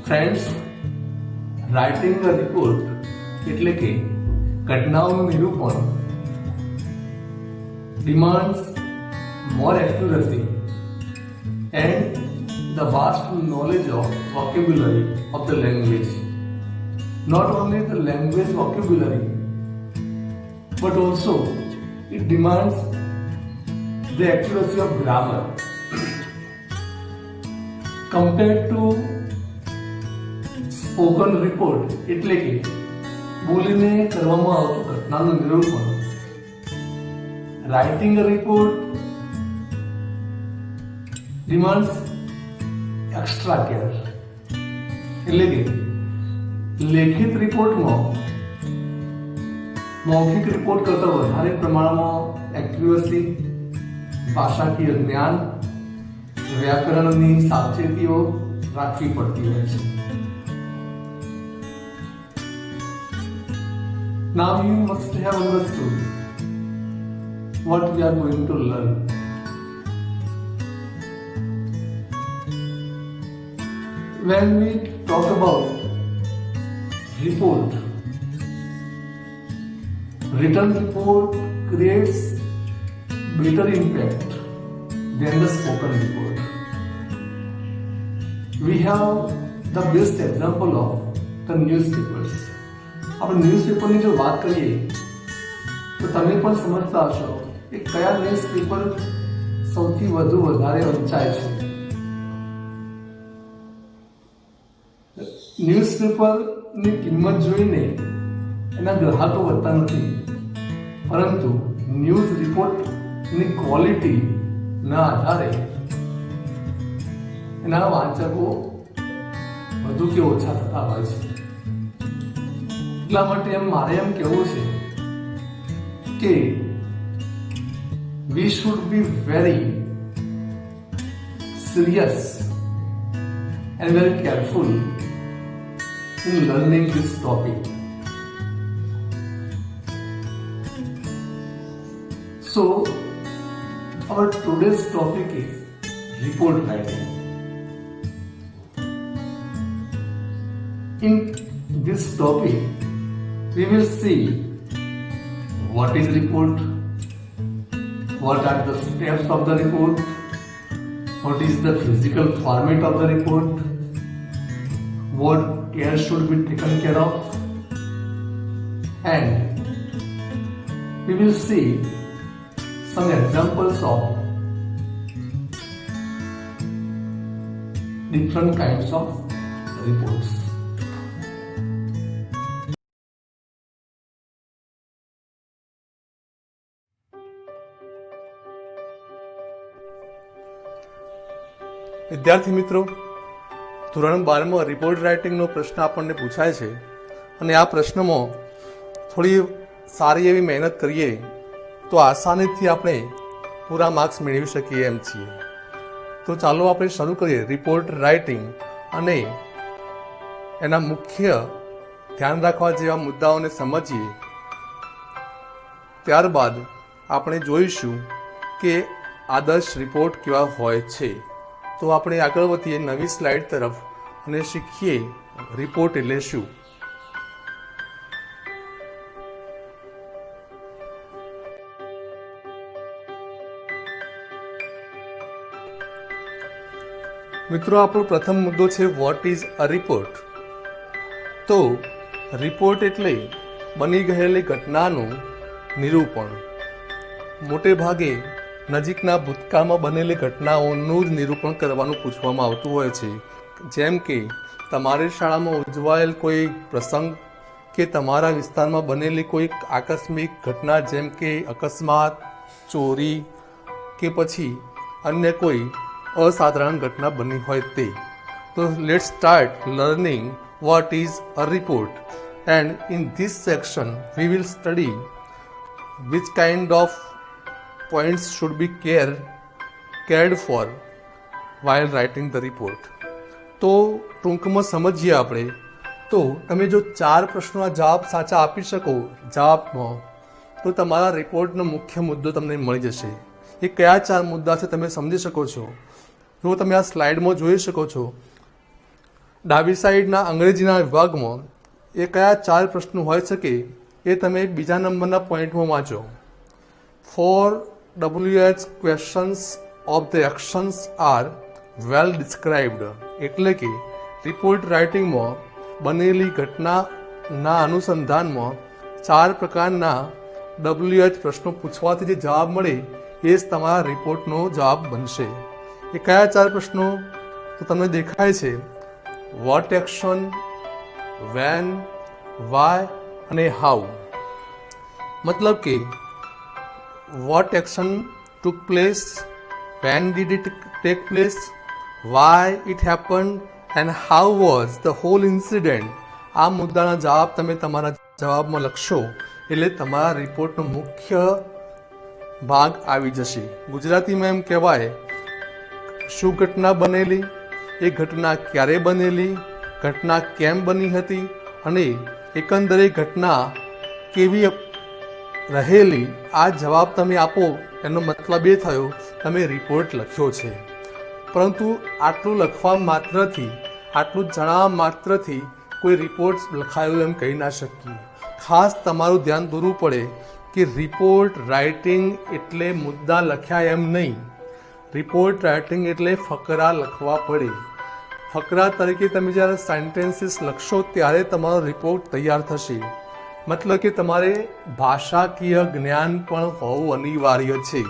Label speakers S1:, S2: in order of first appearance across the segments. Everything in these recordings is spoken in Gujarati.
S1: ફ્રેન્ડ્સ, રાઇટિંગ અ રિપોર્ટ એટલે કે ઘટનાઓનું નિરૂપણ demands more accuracy and the vast knowledge of vocabulary of the language. Not only the language vocabulary, but also it demands the accuracy of grammar. Compared to spoken report એટલે કે બોલીને કરવામાં આવતું ઘટનાનું નિરૂપણ, writing a report demands extra care. એટલે કે લેખિત રિપોર્ટમાં મૌખિક રિપોર્ટ કરતાં વધારે પ્રમાણમાં એક્યુરસી, ભાષાકીય જ્ઞાન, વ્યાકરણની સાવચેતીઓ રાખવી પડતી હોય છે. Now you must have understood what we are going to learn. When we talk about report, written report creates better impact than the spoken report. We have the best example of the newspapers. આપણે ન્યૂઝપેપરની જો વાત કરીએ તો તમે પણ સમજતા હશો કે કયા ન્યૂઝપેપર સૌથી વધારે વંચાય છે. ન્યૂઝપેપરની કિંમત જોઈને એના ગ્રાહકો વધતા નથી, પરંતુ ન્યૂઝ રિપોર્ટની ક્વોલિટીના આધારે એના વાંચકો વધુ કે ઓછા થતા હોય છે. એટલા માટે મારે એમ કહેવું છે કે we should be very serious and very careful in learning this topic. So our today's topic is report writing. In this topic we will see what is report, what are the steps of the report, what is the physical format of the report, what care should be taken care of, and we will see some examples of different kinds of reports.
S2: વિદ્યાર્થી મિત્રો, ધોરણ 12માં રિપોર્ટ રાઇટિંગનો પ્રશ્ન આપણને પૂછાય છે અને આ પ્રશ્નમાં થોડી સારી એવી મહેનત કરીએ તો આસાનીથી આપણે પૂરા માર્ક્સ મેળવી શકીએ એમ છીએ. તો ચાલો આપણે શરૂ કરીએ રિપોર્ટ રાઇટિંગ અને એના મુખ્ય ધ્યાન રાખવા જેવા મુદ્દાઓને સમજીએ. ત્યારબાદ આપણે જોઈશું કે આદર્શ રિપોર્ટ કેવા હોય છે. તો આપણે આગળ વધીએ નવી સ્લાઇડ તરફ અને શીખીએ રિપોર્ટ એટલે શું. મિત્રો, આપણો પ્રથમ મુદ્દો છે વોટ ઇઝ અ રિપોર્ટ. તો રિપોર્ટ એટલે બની ગયેલી ઘટનાનું નિરૂપણ. મોટે ભાગે નજીકના ભૂતકાળમાં બનેલી ઘટનાઓનું જ નિરૂપણ કરવાનું પૂછવામાં આવતું હોય છે. જેમ કે તમારી શાળામાં ઉજવાયેલ કોઈ પ્રસંગ કે તમારા વિસ્તારમાં બનેલી કોઈ આકસ્મિક ઘટના, જેમ કે અકસ્માત, ચોરી કે પછી અન્ય કોઈ અસાધારણ ઘટના બની હોય તે. તો let's start learning what is a report, and in this section we will study which kind of points should be cared for while writing the report. તો ટૂંકમાં સમજીએ આપણે. તો તમે જો 4 પ્રશ્નોના જવાબ સાચા આપી શકો જવાબમાં, તો તમારા રિપોર્ટનો મુખ્ય મુદ્દો તમને મળી જશે. એ કયા 4 મુદ્દા છે તમે સમજી શકો છો. જો તમે આ સ્લાઇડમાં જોઈ શકો છો, ડાબી સાઈડના અંગ્રેજીના વિભાગમાં એ કયા 4 પ્રશ્નો હોઈ શકે એ તમે બીજા નંબરના પોઈન્ટમાં વાંચો. 4 WH questions of the actions are well described. એટલે કે રિપોર્ટ રાઇટિંગમાં બનેલી ઘટનાના અનુસંધાનમાં 4 પ્રકારના WH પ્રશ્નો પૂછવાથી જે જવાબ મળે એ જ તમારા રિપોર્ટનો જવાબ બનશે. એ કયા 4 પ્રશ્નો તો તમને દેખાય છે. વોટ એક્શન, વેન, વાય અને હાઉ. મતલબ કે what action took place, when did it take place, why it happened and how was the whole incident. આ મુદ્દાના જવાબ તમે તમારા જવાબમાં લખશો એટલે તમારા રિપોર્ટનો મુખ્ય ભાગ આવી જશે. ગુજરાતીમાં એમ કહેવાય, શું ઘટના બનેલી, એ ઘટના ક્યારે બનેલી, ઘટના કેમ બની હતી અને એકંદરે ઘટના કેવી રહેલી. આ જવાબ તમે આપો એનો મતલબ એ થયો તમે રિપોર્ટ લખ્યો છે. પરંતુ આટલું લખવા માત્રથી, આટલું જણાવવા માત્રથી કોઈ રિપોર્ટ લખાયો એમ કહી ના શકીએ. ખાસ તમારું ધ્યાન દોરવું પડે કે રિપોર્ટ રાઇટિંગ એટલે મુદ્દા લખ્યા એમ નહીં. રિપોર્ટ રાઇટિંગ એટલે ફકરા લખવા પડે. ફકરા તરીકે તમે જ્યારે સેન્ટેન્સીસ લખશો ત્યારે તમારો રિપોર્ટ તૈયાર થશે. મતલબ કે તમારે ભાષાકીય જ્ઞાન પણ હોવું અનિવાર્ય છે.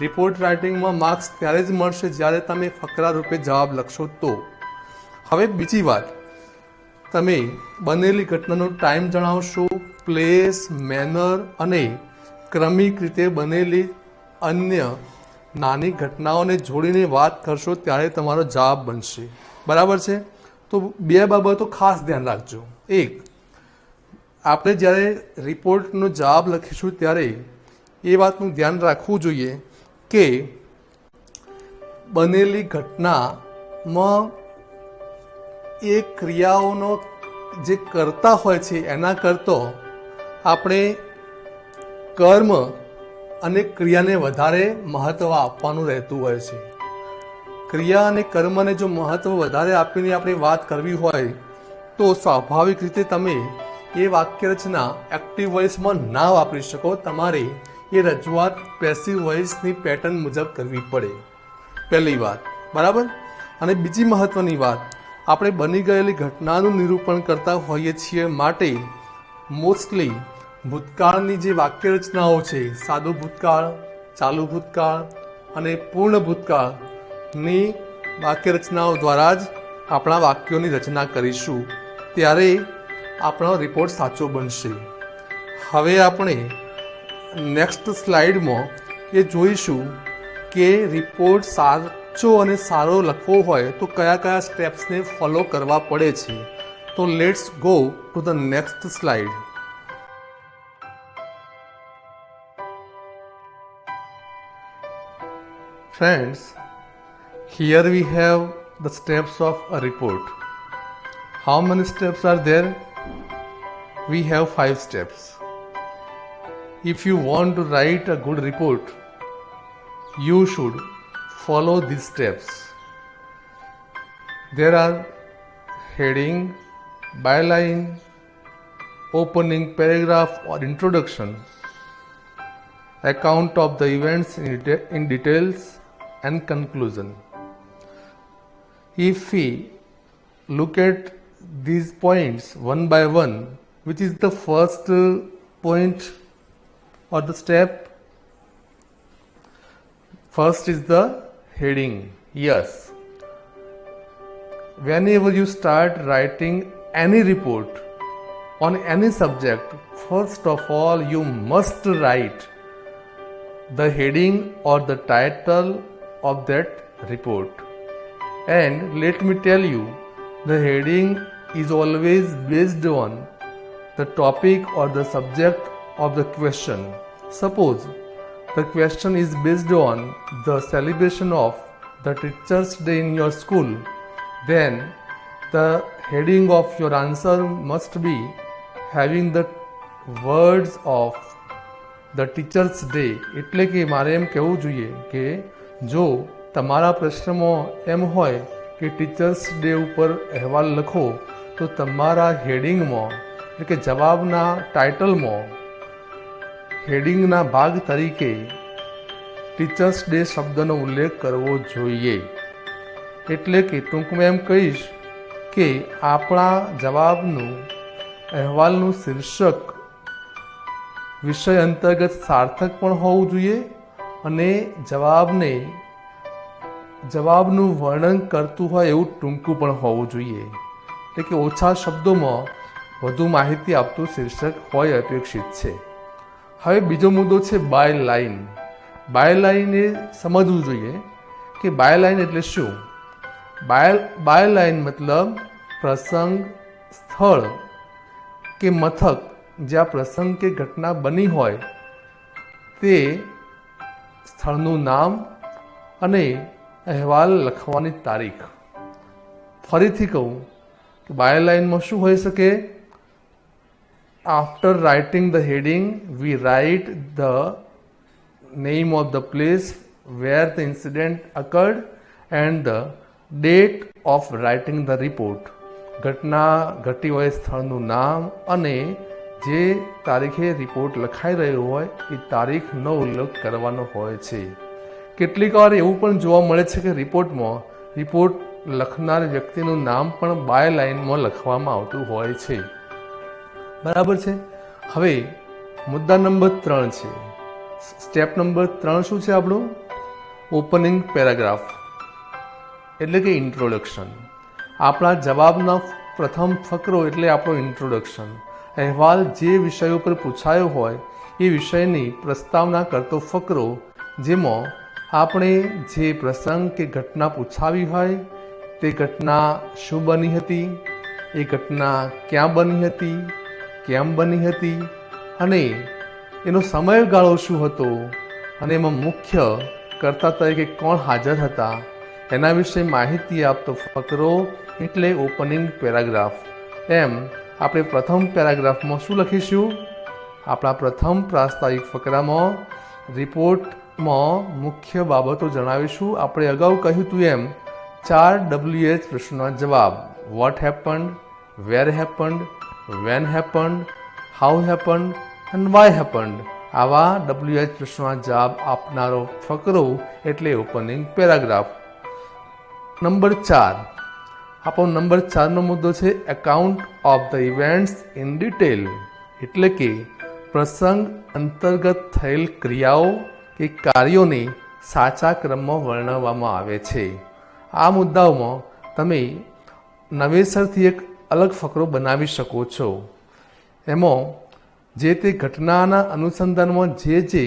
S2: રિપોર્ટ રાઇટિંગમાં માર્ક્સ ત્યારે જ મળશે જ્યારે તમે ફકરા રૂપે જવાબ લખશો તો. હવે બીજી વાત, તમે બનેલી ઘટનાનો ટાઈમ જણાવશો, પ્લેસ, મેનર અને ક્રમિક રીતે બનેલી અન્ય નાની ઘટનાઓને જોડીને વાત કરશો ત્યારે તમારો જવાબ બનશે. બરાબર છે? તો 2 બાબતો ખાસ ધ્યાન રાખજો. એક, આપણે જ્યારે રિપોર્ટનો જવાબ લખીશું ત્યારે એ વાતનું ધ્યાન રાખવું જોઈએ કે બનેલી ઘટનામાં એ ક્રિયાઓનો જે કરતા હોય છે એના કરતો આપણે કર્મ અને ક્રિયાને વધારે મહત્ત્વ આપવાનું રહેતું હોય છે. ક્રિયા અને કર્મને જો મહત્ત્વ વધારે આપીને આપણે વાત કરવી હોય તો સ્વાભાવિક રીતે તમે એ વાક્ય રચના એક્ટિવ વોઇસમાં ના વાપરી શકો. તમારે એ રજૂઆત પેસિવ વોઇસની પેટર્ન મુજબ કરવી પડે. પહેલી વાત. બરાબર? અને બીજી મહત્ત્વની વાત, આપણે બની ગયેલી ઘટનાનું નિરૂપણ કરતા હોઈએ છીએ માટે મોસ્ટલી ભૂતકાળની જે વાક્ય રચનાઓ છે, સાદું ભૂતકાળ, ચાલુ ભૂતકાળ અને પૂર્ણ ભૂતકાળની વાક્ય રચનાઓ દ્વારા જ આપણા વાક્યોની રચના કરીશું. ત્યારે આપણો રિપોર્ટ સાચો બનશે. હવે આપણે નેક્સ્ટ સ્લાઇડમાં એ જોઈશું કે રિપોર્ટ સાચો અને સારો લખવો હોય તો કયા કયા સ્ટેપ્સને ફોલો કરવા પડે છે. તો let's go to the next slide. Friends, here we have the steps of a report. How many steps are there? We have 5 steps. If you want to write a good report, you should follow these steps. There are heading, byline, opening paragraph or introduction, account of the events in details, and conclusion. If we look at these points one by one, which is the first point or the step? First is the heading. Yes. Whenever you start writing any report on any subject, first of all you must write the heading or the title of that report. And let me tell you, the heading is always based on the topic or the subject of the question. Suppose the question is based on the celebration of the Teachers' Day in your school, then the heading of your answer must be having the words of the Teachers' Day. એટલે કે મારે એમ કહેવું જોઈએ કે જો તમારા પ્રશ્નમાં એમ હોય કે ટીચર્સ ડે ઉપર અહેવાલ લખો તો તમારા હેડિંગમાં એટલે કે જવાબના ટાઇટલમાં હેડિંગના ભાગ તરીકે ટીચર્સ ડે શબ્દનો ઉલ્લેખ કરવો જોઈએ. એટલે કે ટૂંકમાં એમ કહીશ કે આપણા જવાબનું અહેવાલનું શીર્ષક વિષય અંતર્ગત સાર્થક પણ હોવું જોઈએ અને જવાબનું વર્ણન કરતું હોય એવું ટૂંકું પણ હોવું જોઈએ. એટલે કે ઓછા શબ્દોમાં વધુ માહિતી આપતું શીર્ષક હોય અપેક્ષિત છે. હવે બીજો મુદ્દો છે બાય લાઇન. બાય લાઇન એ સમજવું જોઈએ કે બાય લાઇન એટલે શું. બાય લાઇન મતલબ પ્રસંગ, સ્થળ કે મથક જ્યાં પ્રસંગ કે ઘટના બની હોય તે સ્થળનું નામ અને અહેવાલ લખવાની તારીખ. ફરીથી કહું કે બાય લાઇનમાં શું હોઈ શકે. After writing the heading, we write the name of the place where the incident occurred and the date of writing the report. ઘટના ઘટી હોય સ્થળનું નામ અને જે તારીખે રિપોર્ટ લખાઈ રહ્યો હોય એ તારીખનો ઉલ્લેખ કરવાનો હોય છે. કેટલીક વાર એવું પણ જોવા મળે છે કે રિપોર્ટ લખનાર વ્યક્તિનું નામ પણ બાય લાઇનમાં લખવામાં આવતું હોય છે. બરાબર છે. હવે મુદ્દા નંબર 3 છે. સ્ટેપ નંબર 3 શું છે આપણું? ઓપનિંગ પેરાગ્રાફ એટલે કે ઇન્ટ્રોડક્શન. આપણા જવાબના પ્રથમ ફકરો એટલે આપણો ઇન્ટ્રોડક્શન. અહેવાલ જે વિષય ઉપર પૂછાયો હોય એ વિષયની પ્રસ્તાવના કરતો ફકરો, જેમાં આપણે જે પ્રસંગ કે ઘટના પૂછાવી હોય તે ઘટના શું બની હતી, એ ઘટના ક્યાં બની હતી, કેમ બની હતી અને એનો સમયગાળો શું હતો અને એમાં મુખ્ય કર્તા તરીકે કોણ હાજર હતા એના વિશે માહિતી આપતો ફકરો એટલે ઓપનિંગ પેરાગ્રાફ. એમ આપણે પ્રથમ પેરાગ્રાફમાં શું લખીશું? આપણા પ્રથમ પ્રાસ્તાવિક ફકરામાં રિપોર્ટમાં મુખ્ય બાબતો જણાવીશું. આપણે અગાઉ કહ્યું હતું એમ 4 WH પ્રશ્નોના જવાબ: what happened, where happened, when happened, how happened and why happened. આવા WH પ્રશ્નોના જવાબ આપનારો ફકરો એટલે ઓપનિંગ પેરાગ્રાફ. નંબર 4, આપણો નંબર 4નો મુદ્દો છે account of the events in detail. એટલે કે પ્રસંગ અંતર્ગત થયેલ ક્રિયાઓ કે કાર્યોને સાચા ક્રમમાં વર્ણવવામાં આવે છે. આ મુદ્દાઓમાં તમે નવેસરથી એક અલગ ફકરો બનાવી શકો છો. એમાં જે તે ઘટનાના અનુસંધાનમાં જે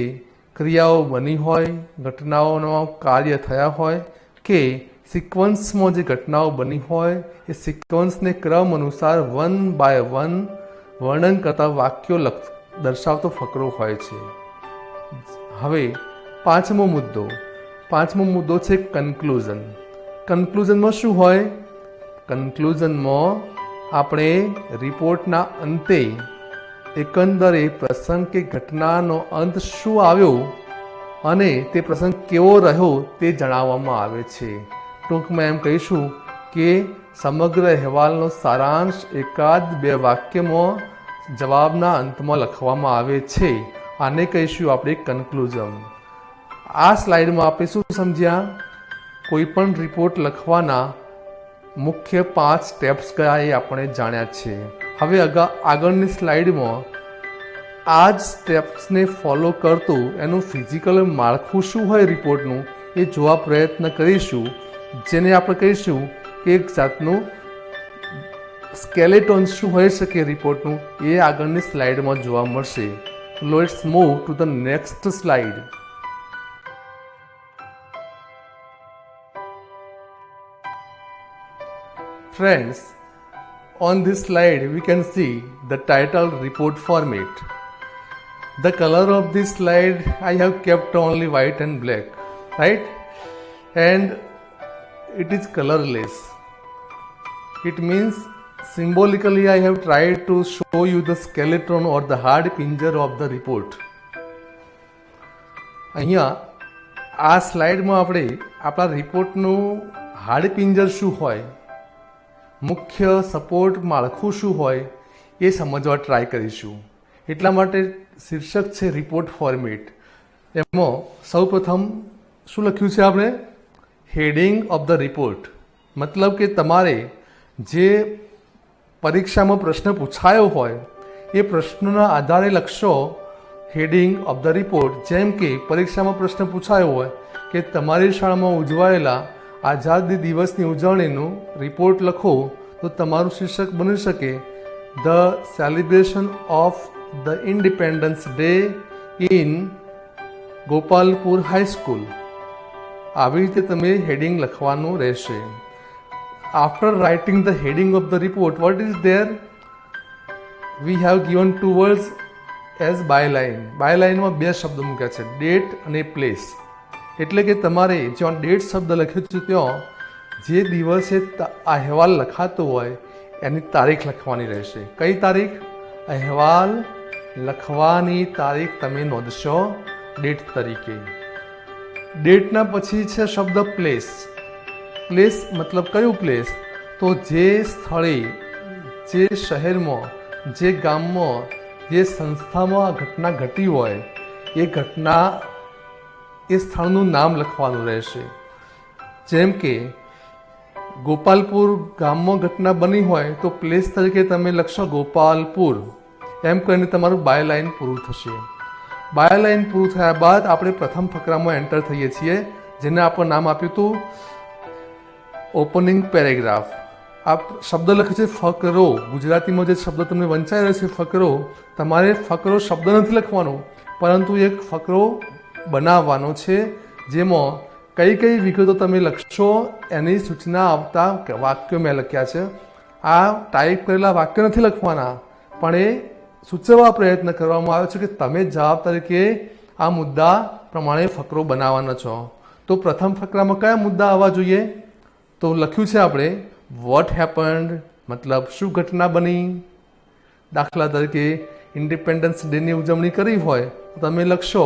S2: ક્રિયાઓ બની હોય, ઘટનાઓનો કાર્ય થયા હોય કે સિક્વન્સમાં જે ઘટનાઓ બની હોય એ સિક્વન્સને ક્રમ અનુસાર 1 by 1 વર્ણન કરતા વાક્યો દર્શાવતો ફકરો હોય છે. હવે પાંચમો મુદ્દો છે કન્ક્લુઝન. કન્ક્લુઝનમાં શું હોય? કન્ક્લુઝનમાં આપણે રિપોર્ટના અંતે એકંદરે પ્રસંગ કે ઘટનાનો અંત શું આવ્યો અને તે પ્રસંગ કેવો રહ્યો તે જણાવવામાં આવે છે. ટૂંકમાં એમ કહીશું કે સમગ્ર અહેવાલનો સારાંશ 1-2 વાક્યમાં જવાબના અંતમાં લખવામાં આવે છે. આને કહીશું આપણે કન્ક્લુઝન. આ સ્લાઇડમાં આપણે શું સમજ્યા? કોઈ પણ રિપોર્ટ લખવાના મુખ્ય 5 સ્ટેપ્સ કયા એ આપણે જાણ્યા છે. હવે આગળની સ્લાઇડમાં આ જ સ્ટેપ્સને ફોલો કરતું એનું ફિઝિકલ માળખું શું હોય રિપોર્ટનું એ જોવા પ્રયત્ન કરીશું, જેને આપણે કહીશું કે એક જાતનું સ્કેલેટોન શું હોઈ શકે રિપોર્ટનું એ આગળની સ્લાઇડમાં જોવા મળશે. Let's move to the next slide. Friends, on this slide we can see the title report format. The color of this slide I have kept only white and black, right? And it is colorless. It means symbolically I have tried to show you the skeleton or the hard pincher of the report. અહીંયા આ સ્લાઇડમાં આપણે આપણા રિપોર્ટનું હાડપિંજર શું હોય, મુખ્ય સપોર્ટ માળખું શું હોય એ સમજવા ટ્રાય કરીશું. એટલા માટે શીર્ષક છે રિપોર્ટ ફોર્મેટ. એમાં સૌપ્રથમ શું લખ્યું છે આપણે? Heading of the report. મતલબ કે તમારે જે પરીક્ષામાં પ્રશ્ન પૂછાયો હોય એ પ્રશ્નના આધારે લખશો હેડિંગ ઓફ ધ રિપોર્ટ. જેમ કે પરીક્ષામાં પ્રશ્ન પૂછાયો હોય કે તમારી શાળામાં ઉજવાયેલા આઝાદી દિવસની ઉજવણીનું રિપોર્ટ લખો, તો તમારું શીર્ષક બની શકે the celebration of the independence Day in Gopalpur high school. આવી રીતે તમે હેડિંગ લખવાનું રહેશે. After writing the heading of the report, what is there? We have given 2 words as byline. બાયલાઇનમાં 2 શબ્દ મૂક્યા છે, ડેટ અને પ્લેસ. એટલે કે તમારે જ્યાં ડેટ શબ્દ લખ્યો છે ત્યાં જે દિવસે અહેવાલ લખાતો હોય એની તારીખ લખવાની રહેશે. કઈ તારીખ? અહેવાલ લખવાની તારીખ તમે નોંધશો ડેટ તરીકે. ડેટના પછી છે શબ્દ પ્લેસ. પ્લેસ મતલબ કયું પ્લેસ? તો જે સ્થળે, જે શહેરમાં, જે ગામમાં, જે સંસ્થામાં આ ઘટના ઘટી હોય એ ઘટના, એ સ્થળનું નામ લખવાનું રહેશે. જેમ કે ગોપાલપુર ગામમાં ઘટના બની હોય તો પ્લેસ તરીકે તમે લખશો ગોપાલપુર. એમ કરીને તમારું બાયલાઇન પૂરું થશે. બાયલાઇન પૂરું થયા બાદ આપણે પ્રથમ ફકરામાં એન્ટર થઈએ છીએ, જેને આપણે નામ આપ્યું હતું ઓપનિંગ પેરેગ્રાફ. આ શબ્દ લખે છે ફકરો. ગુજરાતીમાં જે શબ્દ તમને વંચાઈ રહ્યો છે ફકરો, તમારે ફકરો શબ્દ નથી લખવાનો, પરંતુ એક ફકરો બનાવવાનો છે જેમાં કઈ કઈ વિગતો તમે લખશો એની સૂચના આવતા વાક્યો મેં લખ્યા છે. આ ટાઈપ કરેલા વાક્ય નથી લખવાના, પણ એ સૂચવવા પ્રયત્ન કરવામાં આવ્યો છે કે તમે જવાબ તરીકે આ મુદ્દા પ્રમાણે ફકરો બનાવવાનો છો. તો પ્રથમ ફકરામાં કયા મુદ્દા આવવા જોઈએ? તો લખ્યું છે આપણે વોટ હેપન્ડ, મતલબ શું ઘટના બની. દાખલા તરીકે ઇન્ડિપેન્ડન્સ ડેની ઉજવણી કરી હોય તો તમે લખશો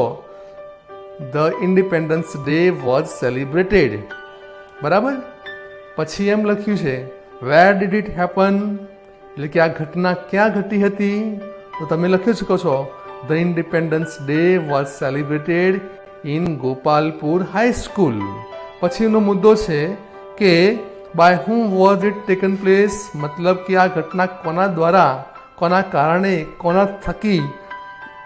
S2: the independence day was celebrated. બરાબર. પછી એમ લખ્યું છે વેર ડીડ ઇટ હેપન, એટલે કે આ ઘટના ક્યાં ઘટી હતી? તો તમે લખી શકો છો the independence day was celebrated in Gopalpur high school. પછીનો મુદ્દો છે કે by whom was it taken place, મતલબ કે આ ઘટના કોના દ્વારા, કોના કારણે, કોના થકી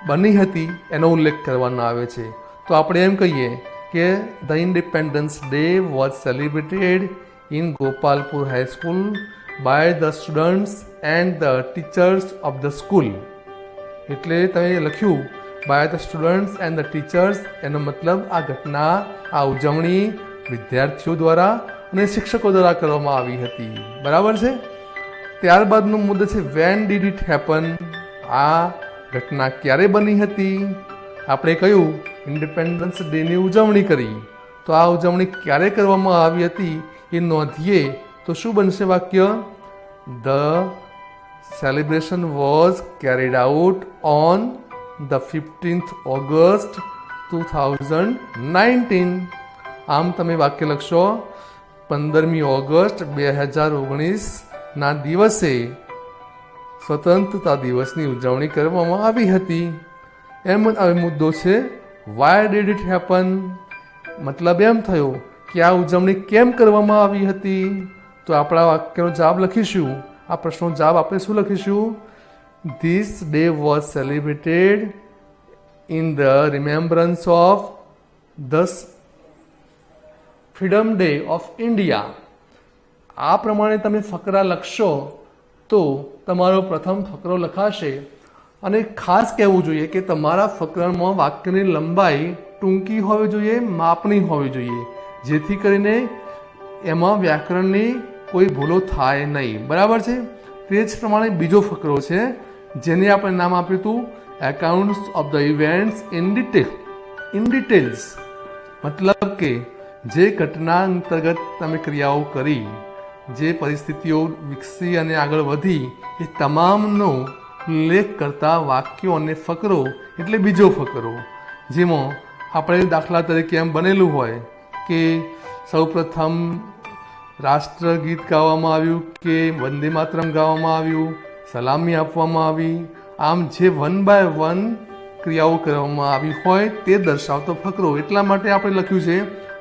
S2: બની હતી એનો ઉલ્લેખ કરવાનો આવે છે. તો આપણે એમ કહીએ કે the independence day was celebrated in Gopalpur high school by the students and the teachers of the school. એટલે તમે લખ્યું by the students and the teachers, એનો મતલબ આ ઘટના, આ ઉજવણી વિદ્યાર્થીઓ દ્વારા અને શિક્ષકો દ્વારા કરવામાં આવી હતી. બરાબર છે. ત્યારબાદનો મુદ્દો છે વેન ડીડ ઇટ હેપન, આ ઘટના ક્યારે બની હતી? આપણે કહ્યું ઇન્ડિપેન્ડન્સ ડેની ઉજવણી કરી, તો આ ઉજવણી ક્યારે કરવામાં આવી હતી એ નોંધીએ તો શું બનશે વાક્ય? The celebration was carried out on the 15th August 2019. આમ તમે વાક્ય લખશો 15મી ઓગસ્ટ 2019 ના દિવસે સ્વતંત્રતા દિવસની ઉજવણી કરવામાં આવી હતી. એમ હવે મુદ્દો છે વાય ડીડ ઇટ હેપન, મતલબ એમ થયો કે આ ઉજવણી કેમ કરવામાં આવી હતી? તો આપણા વાક્યનો જવાબ લખીશું. આ પ્રશ્નનો જવાબ આપણે શું લખીશું? This day was celebrated in the remembrance of the freedom day of India. આ પ્રમાણે તમે ફકરા લખશો તો તમારો પ્રથમ ફકરો લખાશે. અને ખાસ કહેવું જોઈએ કે તમારા ફકરામાં વાક્યની લંબાઈ ટૂંકી હોવી જોઈએ, માપની હોવી જોઈએ, જેથી કરીને એમાં વ્યાકરણની કોઈ ભૂલો થાય નહીં. બરાબર છે. તે જ પ્રમાણે બીજો ફકરો છે જેને આપણે નામ આપ્યું હતું accounts of the events in details. મતલબ કે જે ઘટના અંતર્ગત તમે ક્રિયાઓ કરી, જે પરિસ્થિતિઓ વિકસી અને આગળ વધી, એ તમામનો ઉલ્લેખ કરતા વાક્યો અને ફકરો એટલે બીજો ફકરો, જેમાં આપણે દાખલા તરીકે એમ બનેલું હોય કે સૌપ્રથમ રાષ્ટ્રગીત ગાવામાં આવ્યું કે વંદે માતરમ ગાવામાં આવ્યું, સલામી આપવામાં આવી, આમ જે વન બાય વન ક્રિયાઓ કરવામાં આવી હોય તે દર્શાવતો ફકરો. એટલા માટે આપણે લખ્યું છે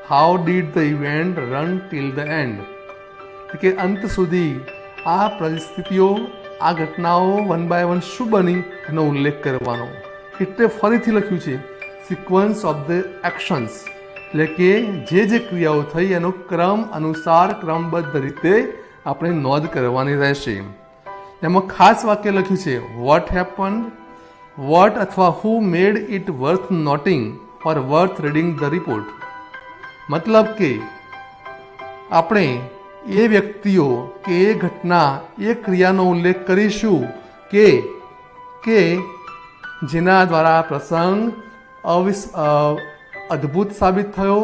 S2: how did the event run till the and, કે અંત સુધી આ પરિસ્થિતિઓ, આ ઘટનાઓ વન બાય વન શું બની એનો ઉલ્લેખ કરવાનો. એટલે ફરીથી લખ્યું છે સિક્વન્સ ઓફ ધ એક્શન્સ, એટલે કે જે ક્રિયાઓ થઈ એનો ક્રમ અનુસાર ક્રમબદ્ધ રીતે આપણે નોંધ કરવાની રહેશે. એમાં ખાસ વાક્ય લખ્યું છે વોટ હેપન્ડ, વોટ અથવા who made it worth noting or worth reading the report. મતલબ કે આપણે એ વ્યક્તિઓ કે એ ઘટના, એ ક્રિયાનો ઉલ્લેખ કરીશું કે જેના દ્વારા પ્રસંગ અદ્ભુત સાબિત થયો,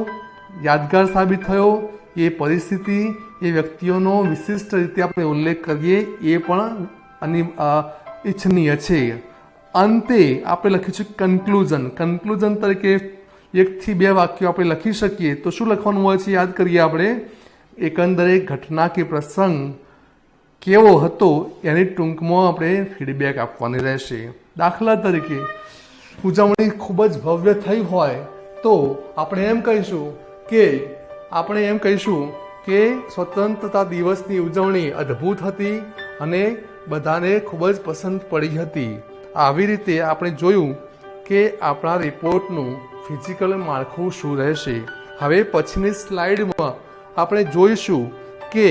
S2: યાદગાર સાબિત થયો. એ પરિસ્થિતિ, એ વ્યક્તિઓનો વિશિષ્ટ રીતે આપણે ઉલ્લેખ કરીએ એ પણ ઈચ્છનીય છે. અંતે આપણે લખ્યું છે કન્ક્લુઝન. કન્ક્લુઝન તરીકે 1 થી 2 વાક્યો આપણે લખી શકીએ. તો શું લખવાનું હોય છે યાદ કરીએ આપણે. એકંદરે ઘટના કે પ્રસંગ કેવો હતો એની ટૂંકમાં આપણે ફીડબેક આપવાની રહેશે. દાખલા તરીકે ઉજવણી ખૂબ જ ભવ્ય થઈ હોય તો આપણે એમ કહીશું કે સ્વતંત્રતા દિવસની ઉજવણી અદ્ભુત હતી અને બધાને ખૂબ જ પસંદ પડી હતી. આવી રીતે આપણે જોયું કે આપણા રિપોર્ટનું ફિઝિકલ માળખું શું રહેશે. હવે પછીની સ્લાઇડમાં આપણે જોઈશું કે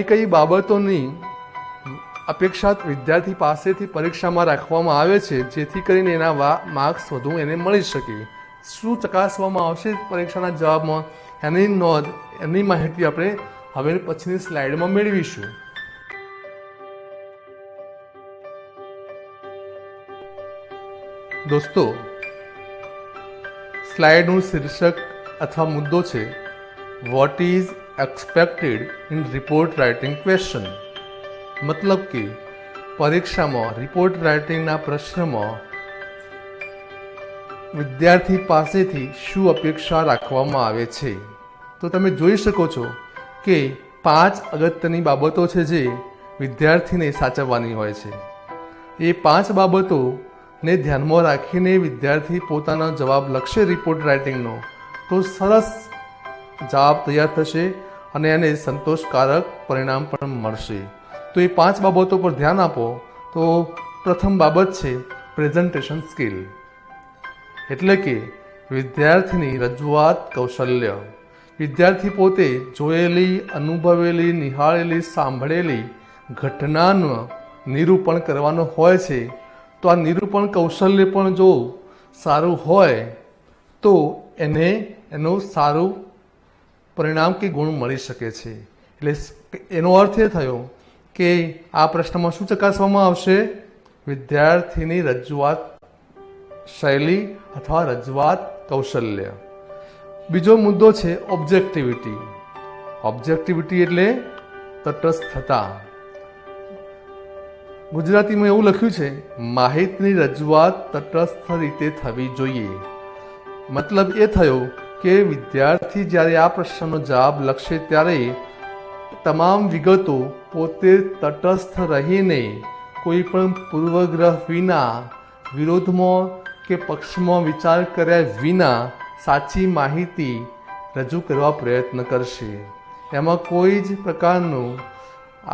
S2: કઈ બાબતોની અપેક્ષા વિદ્યાર્થી પાસેથી પરીક્ષામાં રાખવામાં આવે છે જેથી કરીને એના માર્ક્સ વધુ એને મળી શકે. શું ચકાસવામાં આવશે પરીક્ષાના જવાબમાં એની નોંધ, એની માહિતી આપણે હવે પછીની સ્લાઇડમાં મેળવીશું. દોસ્તો, સ્લાઇડનું શીર્ષક અથવા મુદ્દો છે what is expected in report writing question. મતલબ કે પરીક્ષામાં રિપોર્ટ રાઇટિંગના પ્રશ્નમાં વિદ્યાર્થી પાસેથી શું અપેક્ષા રાખવામાં આવે છે. તો તમે જોઈ શકો છો કે 5 અગત્યની બાબતો છે જે વિદ્યાર્થીને સાચવવાની હોય છે. એ 5 બાબતોને ધ્યાનમાં રાખીને વિદ્યાર્થી પોતાનો જવાબ લખશે રિપોર્ટ રાઇટિંગનો તો સરસ જવાબ તૈયાર થશે અને એને સંતોષકારક પરિણામ પણ મળશે. તો એ 5 બાબતો પર ધ્યાન આપો. તો પ્રથમ બાબત છે પ્રેઝન્ટેશન સ્કિલ, એટલે કે વિદ્યાર્થીની રજૂઆત કૌશલ્ય. વિદ્યાર્થી પોતે જોયેલી, અનુભવેલી, નિહાળેલી, સાંભળેલી ઘટનાનું નિરૂપણ કરવાનો હોય છે. તો આ નિરૂપણ કૌશલ્ય પણ જો સારું હોય તો એનું સારું પરિણામ કે ગુણ મળી શકે છે. એટલે એનો અર્થ એ થયો કે આ પ્રશ્નમાં શું ચકાસવામાં આવશે? વિદ્યાર્થીની રજૂઆત શૈલી અથવા રજૂઆત કૌશલ્ય. બીજો મુદ્દો છે ઓબ્જેક્ટિવિટી. ઓબ્જેક્ટિવિટી એટલે તટસ્થતા. ગુજરાતીમાં એવું લખ્યું છે માહિતીની રજૂઆત તટસ્થ રીતે થવી જોઈએ. મતલબ એ થયો કે વિદ્યાર્થી જ્યારે આ પ્રશ્નનો જવાબ લખશે ત્યારે તમામ વિગતો પોતે તટસ્થ રહીને કોઈ પણ પૂર્વગ્રહ વિના, વિરોધમાં કે પક્ષમાં વિચાર કર્યા વિના સાચી માહિતી રજૂ કરવા પ્રયત્ન કરશે. એમાં કોઈ જ પ્રકારનું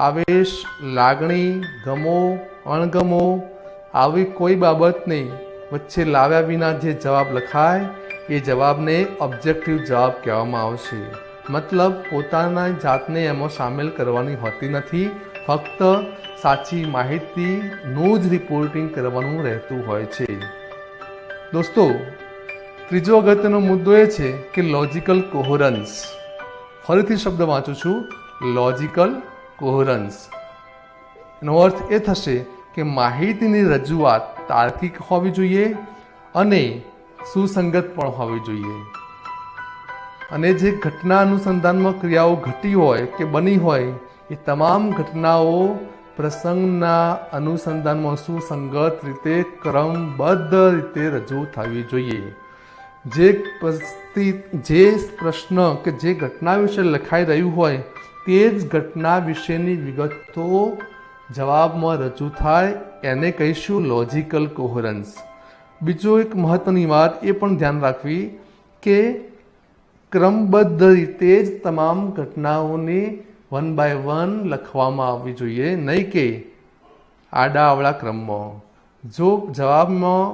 S2: આવેશ, લાગણી, ગમો, અણગમો આવી કોઈ બાબતને વચ્ચે લાવ્યા વિના જે જવાબ લખાય એ જવાબને ઓબ્જેક્ટિવ જવાબ કહેવામાં આવશે. મતલબ પોતાના જાતને એમાં સામેલ કરવાની હોતી નથી, ફક્ત સાચી માહિતીનું જ રિપોર્ટિંગ કરવાનું રહેતું હોય છે. દોસ્તો, ત્રીજો અગત્યનો મુદ્દો એ છે કે લોજિકલ કોહરન્સ. ફરીથી શબ્દ વાંચું છું, લોજિકલ કોહરન્સ. એનો અર્થ એ થશે કે માહિતીની રજૂઆત તાર્કિક હોવી જોઈએ અને સુસંગત પણ હોવી જોઈએ. અને જે ઘટના અનુસંધાનમાં ક્રિયાઓ ઘટી હોય કે બની હોય એ તમામ ઘટનાઓ પ્રસંગના અનુસંધાનમાં સુસંગત રીતે, ક્રમબદ્ધ રીતે રજૂ થવી જોઈએ. જે પ્રશ્ન કે જે ઘટના વિશે લખાઈ રહ્યું હોય તે જ ઘટના વિશેની વિગતો જવાબમાં રજૂ થાય એને કહીશું લોજિકલ કોહરન્સ. બીજો એક મહત્વની વાત એ પણ ધ્યાન રાખવી કે ક્રમબદ્ધ રીતે જ તમામ ઘટનાઓને 1 by 1 લખવામાં આવવી જોઈએ, નહીં કે આડા અવળા ક્રમમાં. જો જવાબમાં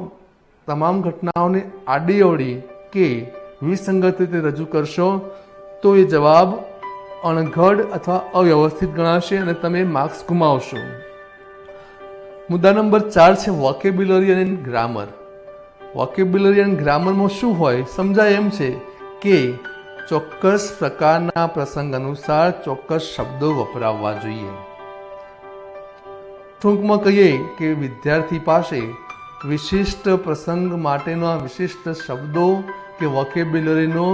S2: તમામ ઘટનાઓને આડી અવળી કે વિસંગત રીતે રજૂ કરશો તો એ જવાબ અણઘડ અથવા અવ્યવસ્થિત ગણાશે અને તમે માર્ક્સ ગુમાવશો. મુદ્દા નંબર 4 છે વોકેબ્યુલરી અને ગ્રામર. વોકેબ્યુલરી અને ગ્રામરમાં શું હોય? સમજાય એમ છે કે ચોક્કસ પ્રકારના પ્રસંગ અનુસાર ચોક્કસ શબ્દો વપરાવવા જોઈએ. ટૂંકમાં કહીએ કે વિદ્યાર્થી પાસે વિશિષ્ટ પ્રસંગ માટેના વિશિષ્ટ શબ્દો કે વોકેબ્યુલરીનો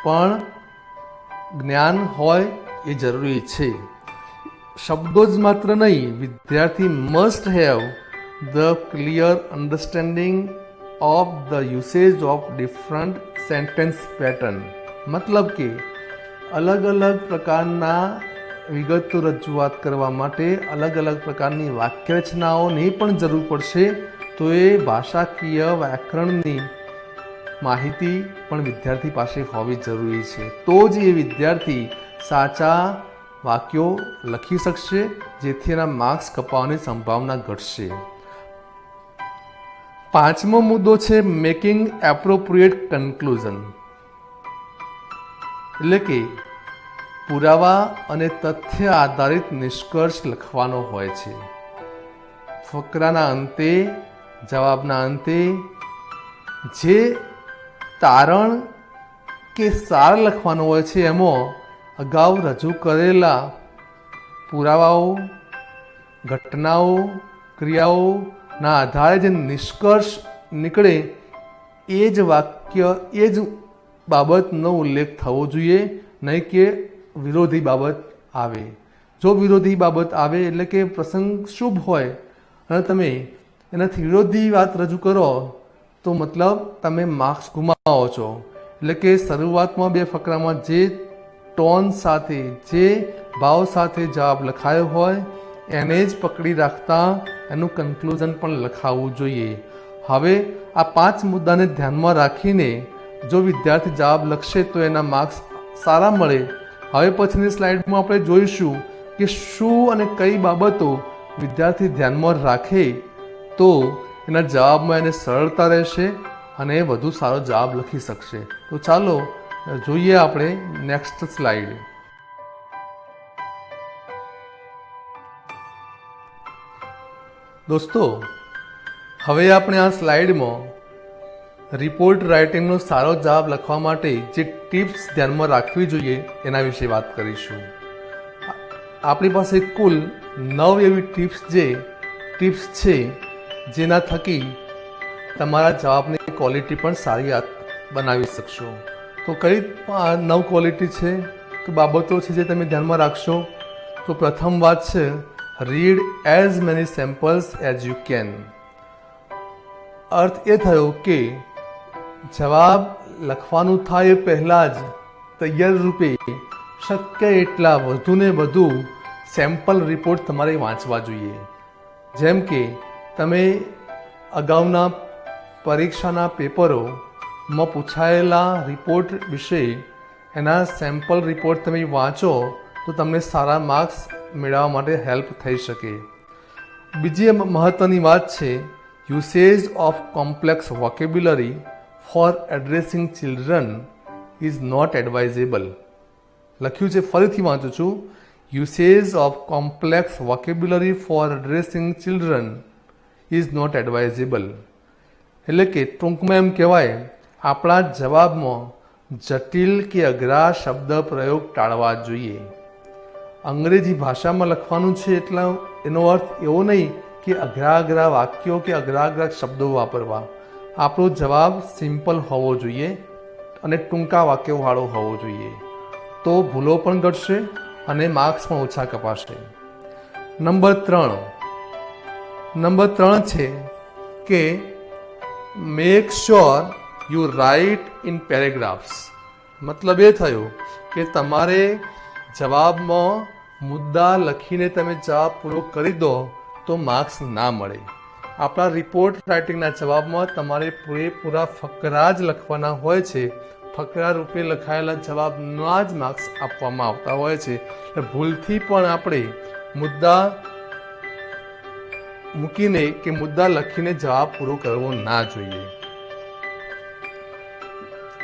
S2: પણ જ્ઞાન હોય એ જરૂરી છે. શબ્દો જ માત્ર નહીં, વિદ્યાર્થી must have the clear understanding of the usage of different sentence pattern. મતલબ કે અલગ અલગ પ્રકારના વિગતો રજૂઆત કરવા માટે અલગ અલગ પ્રકારની વાક્યરચનાઓની પણ જરૂર પડશે. તો એ ભાષાકીય વ્યાકરણની માહિતી પણ વિદ્યાર્થી પાસે હોવી જરૂરી છે. તો જ એ વિદ્યાર્થી સાચા વાક્યો લખી શકશે, જેથી એના માર્ક્સ કપાવવાની સંભાવના ઘટશે. 5મો મુદ્દો છે મેકિંગ એપ્રોપ્રિએટ કન્ક્લુઝન, એટલે કે પુરાવા અને તથ્ય આધારિત નિષ્કર્ષ લખવાનો હોય છે. ફકરાના અંતે, જવાબના અંતે જે તારણ કે સાર લખવાનો હોય છે એમાં અગાઉ રજૂ કરેલા પુરાવાઓ, ઘટનાઓ, ક્રિયાઓના આધારે જે નિષ્કર્ષ નીકળે એ જ વાક્ય, એ જ બાબતનો ઉલ્લેખ થવો જોઈએ, નહીં કે વિરોધી બાબત આવે. જો વિરોધી બાબત આવે એટલે કે પ્રસંગ શુભ હોય અને તમે એનાથી વિરોધી વાત રજૂ કરો તો મતલબ તમે માર્ક્સ ગુમાવો છો. એટલે કે શરૂઆતમાં 2 ફકરામાં જે ટોન સાથે, જે ભાવ સાથે જવાબ લખાયો હોય એને જ પકડી રાખતા એનું કન્ક્લુઝન પણ લખાવવું જોઈએ. હવે આ 5 મુદ્દાને ધ્યાનમાં રાખીને જો વિદ્યાર્થી જવાબ લખશે તો એના માર્ક્સ સારા મળે. હવે પછીની સ્લાઇડમાં આપણે જોઈશું કે શું અને કઈ બાબતો વિદ્યાર્થી ધ્યાનમાં રાખે તો એના જવાબમાં એને સરળતા રહેશે અને વધુ સારો જવાબ લખી શકશે. તો ચાલો જોઈએ આપણે નેક્સ્ટ સ્લાઇડ. દોસ્તો, હવે આપણે આ સ્લાઇડમાં રિપોર્ટ રાઇટિંગનો સારો જવાબ લખવા માટે જે ટિપ્સ ધ્યાનમાં રાખવી જોઈએ એના વિશે વાત કરીશું. આપણી પાસે કુલ 9 એવી ટિપ્સ છે જેના થકી તમારા જવાબની ક્વોલિટી પણ સારી બનાવી શકશો. તો કઈ 9 ક્વોલિટી છે કે બાબતો છે જે તમે ધ્યાનમાં રાખશો? તો પ્રથમ વાત છે read as many samples as you can. અર્થ એ થયો કે જવાબ લખવાનું થાય એ પહેલાં જ તૈયાર રૂપે શક્ય એટલા વધુને વધુ સેમ્પલ રિપોર્ટ તમારે વાંચવા જોઈએ. જેમ કે તમે અગાઉના પરીક્ષાના પેપરોમાં પૂછાયેલા રિપોર્ટ વિશે એના સેમ્પલ રિપોર્ટ તમે વાંચો તો તમને સારા માર્ક્સ મેળવવા માટે હેલ્પ થઈ શકે. બીજી મહત્ત્વની વાત છે usage of complex vocabulary for addressing children is not advisable. લખ્યું છે, ફરીથી વાંચું છું. Usage of complex vocabulary for addressing children is not advisable. એટલે કે ટૂંકમાં એમ કહેવાય, આપણા જવાબમાં જટિલ કે અઘરા શબ્દ પ્રયોગ ટાળવા જોઈએ. અંગ્રેજી ભાષામાં લખવાનું છે એટલે એનો અર્થ એવો નહીં કે અઘરા વાક્યો કે અઘરા શબ્દો વાપરવા. આપણો જવાબ સિમ્પલ હોવો જોઈએ અને ટૂંકા વાક્યોવાળો હોવો જોઈએ. તો ભૂલો પણ ઘટશે અને માર્ક્સ પણ ઓછા કપાશે. નંબર 3 છે કે make sure you write in paragraphs. મતલબ એ થયો કે તમારે જવાબમાં મુદ્દા લખીને તમે જવાબ પૂરો કરી દો તો માર્ક્સ ના મળે. આપણા રિપોર્ટ રાઇટિંગના જવાબમાં તમારે પૂરેપૂરા ફકરા જ લખવાના હોય છે. ફકરા રૂપે લખાયેલા જવાબના જ માર્ક્સ આપવામાં આવતા હોય છે. ભૂલથી પણ આપણે મુદ્દા મૂકીને કે મુદ્દા લખીને જવાબ પૂરો કરવો ના જોઈએ.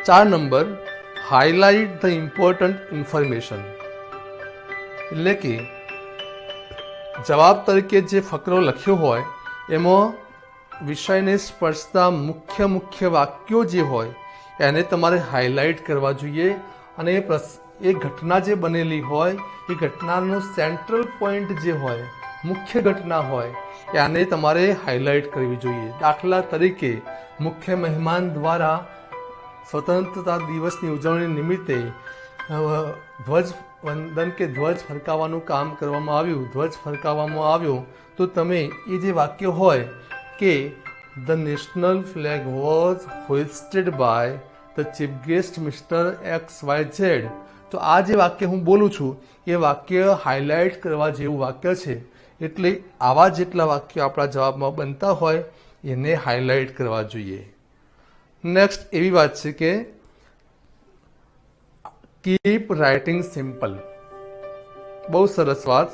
S2: 4 number, highlight the important information. એટલે કે જવાબ તરીકે જે ફકરો લખ્યો હોય એમાં વિષયને સ્પર્શતા મુખ્ય વાક્યો જે હોય એને તમારે હાઇલાઇટ કરવા જોઈએ. અને એ ઘટના જે બનેલી હોય એ ઘટનાનો સેન્ટ્રલ પોઈન્ટ જે હોય, મુખ્ય ઘટના હોય, એને તમારે હાઇલાઇટ કરવી જોઈએ. દાખલા તરીકે મુખ્ય મહેમાન દ્વારા સ્વતંત્રતા દિવસની ઉજવણી નિમિત્તે ધ્વજવંદન કે ધ્વજ ફરકાવવાનું કામ કરવામાં આવ્યું, ધ્વજ ફરકાવવામાં આવ્યો, તો તમે એ જે વાક્ય હોય કે the national flag was hoisted by the chief guest mister XYZ, તો આ જે વાક્ય હું બોલું છું એ વાક્ય હાઇલાઇટ કરવા જેવું વાક્ય છે. એટલે આવા જેટલા વાક્યો આપણા જવાબમાં બનતા હોય એને હાઇલાઇટ કરવા જોઈએ. નેક્સ્ટ એવી વાત છે કે કીપ રાઇટિંગ સિમ્પલ. બહુ સરસ વાત.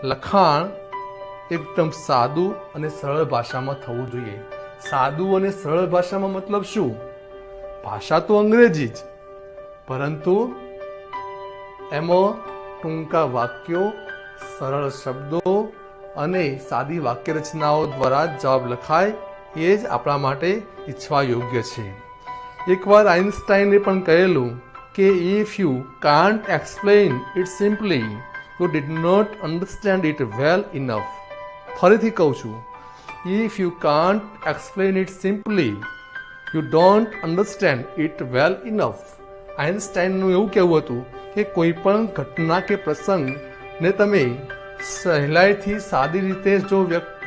S2: લખાણ એકદમ સાદું અને સરળ ભાષામાં થવું જોઈએ. સાદું અને સરળ ભાષામાં મતલબ શું? ભાષા તો અંગ્રેજી જ, પરંતુ એમાં ટૂંકા વાક્યો, સરળ શબ્દો અને સાદી વાક્ય રચનાઓ દ્વારા જવાબ લખાય એ જ આપણા માટે ઈચ્છવા યોગ્ય છે. એકવાર આઇન્સ્ટાઈને પણ કહેલું કે if you can't explain it simply you did not understand it well enough. ફરીથી કહું છું, if you can't explain it simply you don't understand it well enough. આઇન્સ્ટાઈનનું એવું કહેવું હતું કે કોઈ પણ ઘટના કે પ્રસંગને તમે સહેલાઈથી સાદી રીતે જો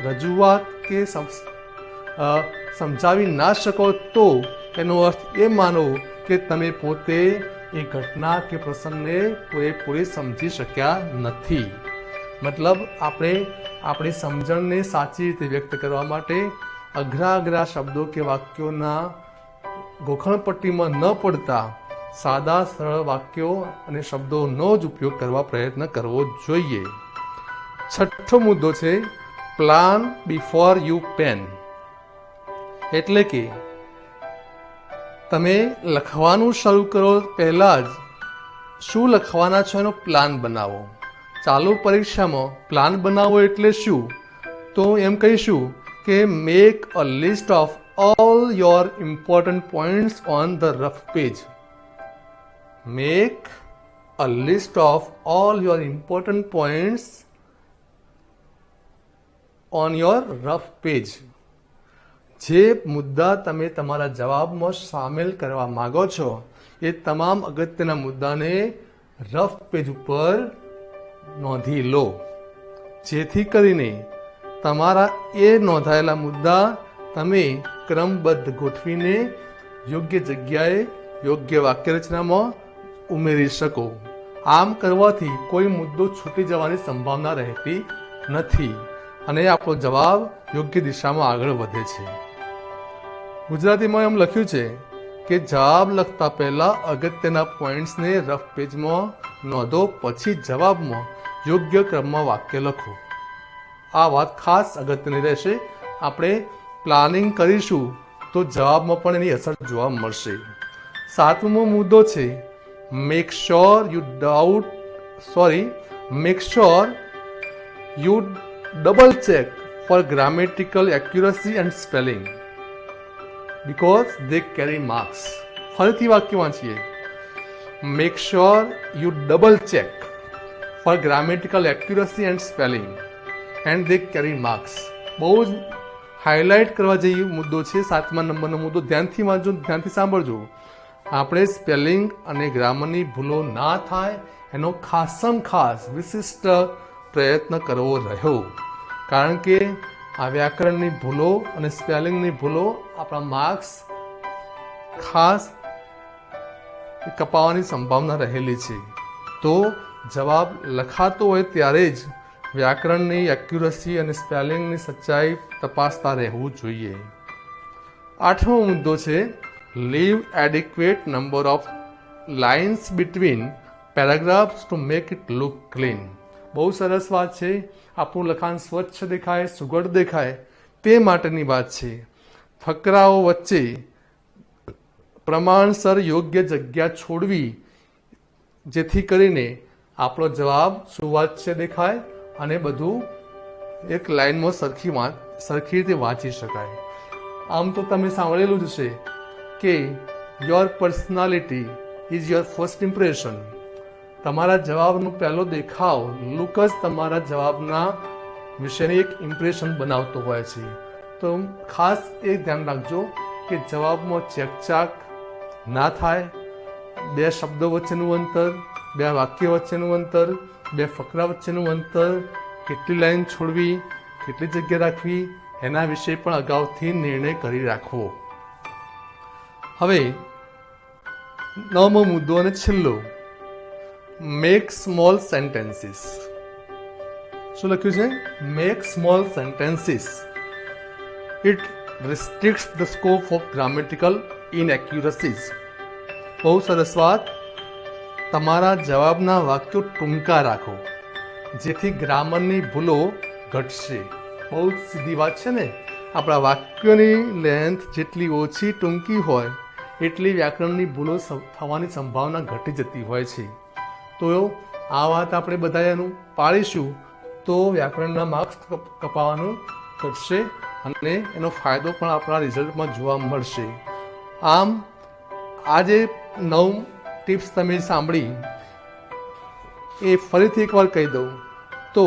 S2: રજૂઆત કે સમજાવી ના શકો તો એનો અર્થ એ માનો કે તમે પોતે એ ઘટના કે પ્રસંગને પૂરેપૂરી સમજી શક્યા નથી. મતલબ આપણે આપણી સમજણને સાચી રીતે વ્યક્ત કરવા માટે અઘરા શબ્દો કે વાક્યોના ગોખણપટ્ટીમાં ન પડતા સાદા સરળ વાક્યો અને શબ્દોનો જ ઉપયોગ કરવા પ્રયત્ન કરવો જોઈએ. 6થો મુદ્દો છે પ્લાન બિફોર યુ પેન. એટલે કે તમે લખવાનું શરૂ કરો પહેલાં જ શું લખવાના છો એનો પ્લાન બનાવો. ચાલુ પરીક્ષામાં પ્લાન બનાવો એટલે શું? તો એમ કહીશું કે make a list of all your important points on the rough page. Make a list of all your important points on your rough page. જે મુદ્દા તમે તમારા જવાબમાં સામેલ કરવા માગો છો એ તમામ અગત્યના મુદ્દાને રફ પેજ ઉપર નોંધી લો, જેથી કરીને તમારા એ નોંધાયેલા મુદ્દા તમે ક્રમબદ્ધ ગોઠવીને યોગ્ય જગ્યાએ યોગ્ય વાક્ય રચનામાં ઉમેરી શકો. આમ કરવાથી કોઈ મુદ્દો છૂટી જવાની સંભાવના રહેતી નથી અને આપણો જવાબ યોગ્ય દિશામાં આગળ વધે છે. ગુજરાતીમાં એમ લખ્યું છે કે જવાબ લખતા પહેલા અગત્યના પોઈન્ટ્સને રફ પેજમાં નોંધો, પછી જવાબમાં યોગ્ય ક્રમમાં વાક્ય લખો. આ વાત ખાસ અગત્યની રહેશે. આપણે પ્લાનિંગ કરીશું તો જવાબમાં પણ એની અસર જોવા મળશે. 7મો મુદ્દો છે make sure you double check for grammatical accuracy and spelling because they carry marks. ફરીથી વાક્ય વાંચીએ. Make sure you double check for grammatical accuracy and spelling and they carry marks. બહુ જ હાઇલાઇટ કરવા જેવી મુદ્દો છે 7મા નંબરનો મુદ્દો. ધ્યાનથી વાંચો, ધ્યાનથી સાંભળજો. આપણે સ્પેલિંગ અને ગ્રામરની ભૂલો ના થાય એનો ખાસ વિશિષ્ટ પ્રયત્ન કરવો રહ્યો, કારણ કે આ વ્યાકરણની ભૂલો અને સ્પેલિંગની ભૂલો આપણા માર્ક્સ ખાસ કપાવાની સંભાવના રહેલી છે. તો જવાબ લખાતો હોય ત્યારે જ વ્યાકરણની એક્યુરસી અને સ્પેલિંગની સચ્ચાઈ તપાસતા રહેવું જોઈએ. 8મો મુદ્દો છે leave adequate number of lines between paragraphs to make it look clean. બહુ સરસ વાત છે. આપણું લખાણ સ્વચ્છ દેખાય, સુઘડ દેખાય તે માટેની વાત છે. ફકરાઓ વચ્ચે પ્રમાણસર યોગ્ય જગ્યા છોડવી, જેથી કરીને આપણો જવાબ સુવાચ્ય દેખાય અને બધું એક લાઇનમાં સરખી રીતે વાંચી શકાય. આમ તો તમે સાંભળેલું જ છે કે your personality is your first impression. તમારા જવાબનો પહેલો દેખાવ, લુક જ તમારા જવાબના વિશેની એક ઇમ્પ્રેશન બનાવતો હોય છે. તો ખાસ એ ધ્યાન રાખજો કે જવાબમાં ચેકચાક ના થાય. 2 શબ્દો વચ્ચેનું અંતર, 2 વાક્ય વચ્ચેનું અંતર, 2 ફકરા વચ્ચેનું અંતર, કેટલી લાઈન છોડવી, કેટલી જગ્યા રાખવી, એના વિશે પણ અગાઉથી નિર્ણય કરી રાખવો. હવે 9મો મુદ્દો અને છેલ્લો, મેક સ્મોલ સેન્ટેન્સીસ. શું લખ્યું છે? Make small sentences. It restricts the scope of grammatical inaccuracies. બહુ સરસ વાત. તમારા જવાબના વાક્યો ટૂંકા રાખો, જેથી ગ્રામરની ભૂલો ઘટશે. બહુ સીધી વાત છે ને. આપણા વાક્યોની લેન્થ જેટલી ઓછી ટૂંકી હોય એટલી વ્યાકરણની ભૂલો થવાની સંભાવના ઘટી જતી હોય છે. તો આ વાત આપણે બધા એનું પાળીશું તો વ્યાકરણના માર્ક્સ કપાવાનું ઘટશે અને એનો ફાયદો પણ આપણા રિઝલ્ટમાં જોવા મળશે. આમ આજે 9 ટિપ્સ તમે સાંભળી એ ફરીથી એકવાર કહી દઉં તો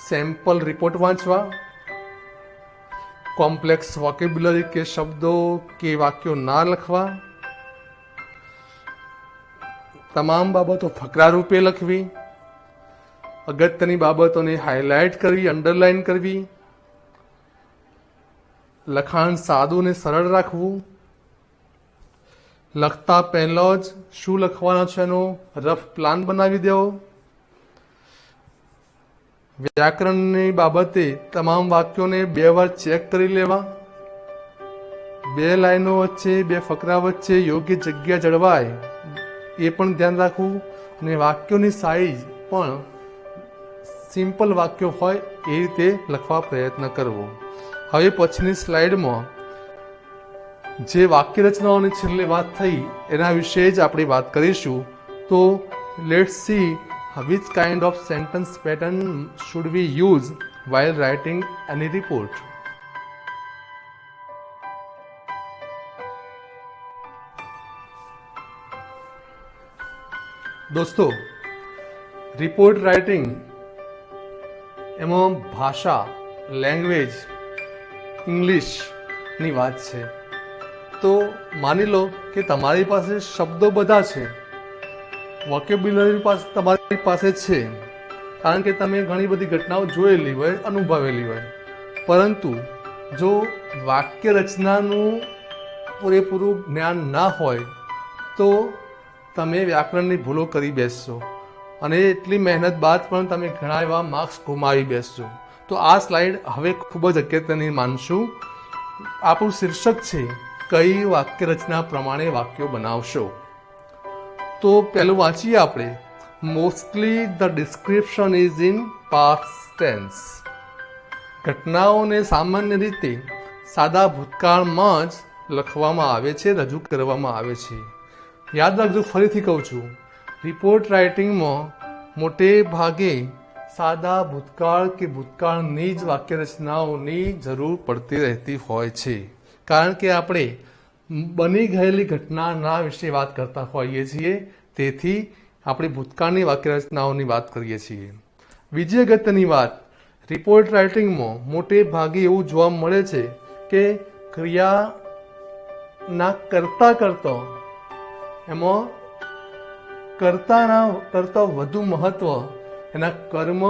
S2: સેમ્પલ રિપોર્ટ વાંચવા, કોમ્પ્લેક્સ વોકેબ્યુલરી કે શબ્દો કે વાક્યો ના લખવા, તમામ બાબતો ફકરા રૂપે લખવી, અગત્યની બાબતોને હાઇલાઇટ કરવી, અંડરલાઇન કરવી, લખાણ સાદું ને સરળ રાખવું, લખતા પહેલો જ શું લખવાના છે એનો રફ પ્લાન બનાવી દેવો, વ્યાકરણની બાબતે તમામ વાક્યોને 2 વાર ચેક કરી લેવા, 2 લાઈનો વચ્ચે 2 ફકરા વચ્ચે યોગ્ય જગ્યા જળવાય એ પણ ધ્યાન રાખવું, અને વાક્યોની સાઈઝ પણ સિમ્પલ વાક્યો હોય એ રીતે લખવા પ્રયત્ન કરવો. હવે પછીની સ્લાઇડમાં જે વાક્ય રચનાઓની છેલ્લે વાત થઈ એના વિશે જ આપણે વાત કરીશું. તો let's see which kind of sentence pattern should we use while writing any report. દોસ્તો, રિપોર્ટ રાઇટિંગ એમાં ભાષા, લેંગ્વેજ, ઇંગ્લિશની વાત છે. તો માની લો કે તમારી પાસે શબ્દો બધા છે, વોકેબ્યુલરી તમારી પાસે છે, કારણ કે તમે ઘણી બધી ઘટનાઓ જોયેલી હોય, અનુભવેલી હોય. પરંતુ જો વાક્ય રચનાનું પૂરેપૂરું જ્ઞાન ના હોય તો તમે વ્યાકરણની ભૂલો કરી બેસશો અને એટલી મહેનત બાદ પણ તમે ઘણા એવા માર્ક્સ ગુમાવી બેસશો. તો આ સ્લાઇડ હવે ખૂબ જ અગત્યની માનશું. આપણું શીર્ષક છે કઈ વાક્ય રચના પ્રમાણે વાક્યો બનાવશો. તો પહેલું વાંચીએ આપણે. Mostly the description is in past tense. ઘટનાઓને સામાન્ય રીતે સાદા ભૂતકાળમાં જ લખવામાં આવે છે, રજૂ કરવામાં આવે છે. યાદ રાખજો, ફરીથી કહું છું, રિપોર્ટ રાઇટિંગમાં મોટે ભાગે સાદા ભૂતકાળ કે ભૂતકાળની જ વાક્ય રચનાઓની જરૂર પડતી રહેતી હોય છે, કારણ કે આપણે બની ગયેલી ઘટનાના વિશે વાત કરતા હોઈએ છીએ. તેથી આપણે ભૂતકાળની વાક્ય રચનાઓની વાત કરીએ છીએ. બીજી અગત્યની વાત, રિપોર્ટ રાઇટિંગમાં મોટે ભાગે એવું જોવા મળે છે કે ક્રિયાના કરતા એમાં કરતા વધુ મહત્વ એના કર્મ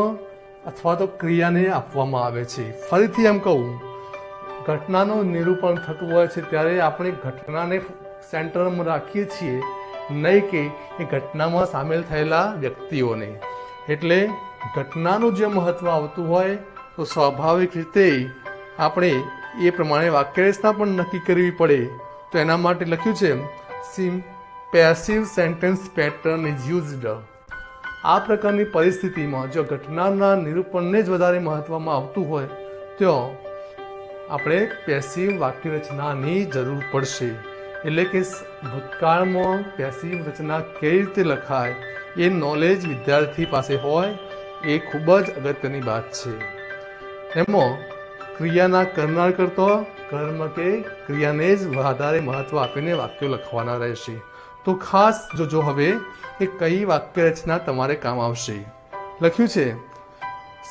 S2: અથવા તો ક્રિયાને આપવામાં આવે છે. ફરીથી એમ કહું, ઘટનાનું નિરૂપણ થતું હોય છે ત્યારે આપણે ઘટનાને સેન્ટરમાં રાખીએ છીએ, નહીં કે એ ઘટનામાં સામેલ થયેલા વ્યક્તિઓને. એટલે ઘટનાનું જે મહત્વ આવતું હોય તો સ્વાભાવિક રીતે આપણે એ પ્રમાણે વાક્યરચના પણ નક્કી કરવી પડે. તો એના માટે લખ્યું છે passive sentence pattern is used. આ પ્રકારની પરિસ્થિતિમાં જો ઘટનાના નિરૂપણને જ વધારે મહત્વમાં આવતું હોય તો આપણે પેસિવ વાક્યરચનાની જરૂર પડશે. એટલે કે ભૂતકાળમાં પેસિવ રચના કેવી રીતે લખાય એ નોલેજ વિદ્યાર્થી પાસે હોય એ ખૂબ જ અગત્યની વાત છે. એમાં ક્રિયાના કરનાર કરતો કર્મ કે ક્રિયાને જ વધારે મહત્વ આપીને વાક્યો લખવાના રહેશે. તો ખાસ જોજો હવે કે કઈ વાક્ય રચના તમારે કામ આવશે. લખ્યું છે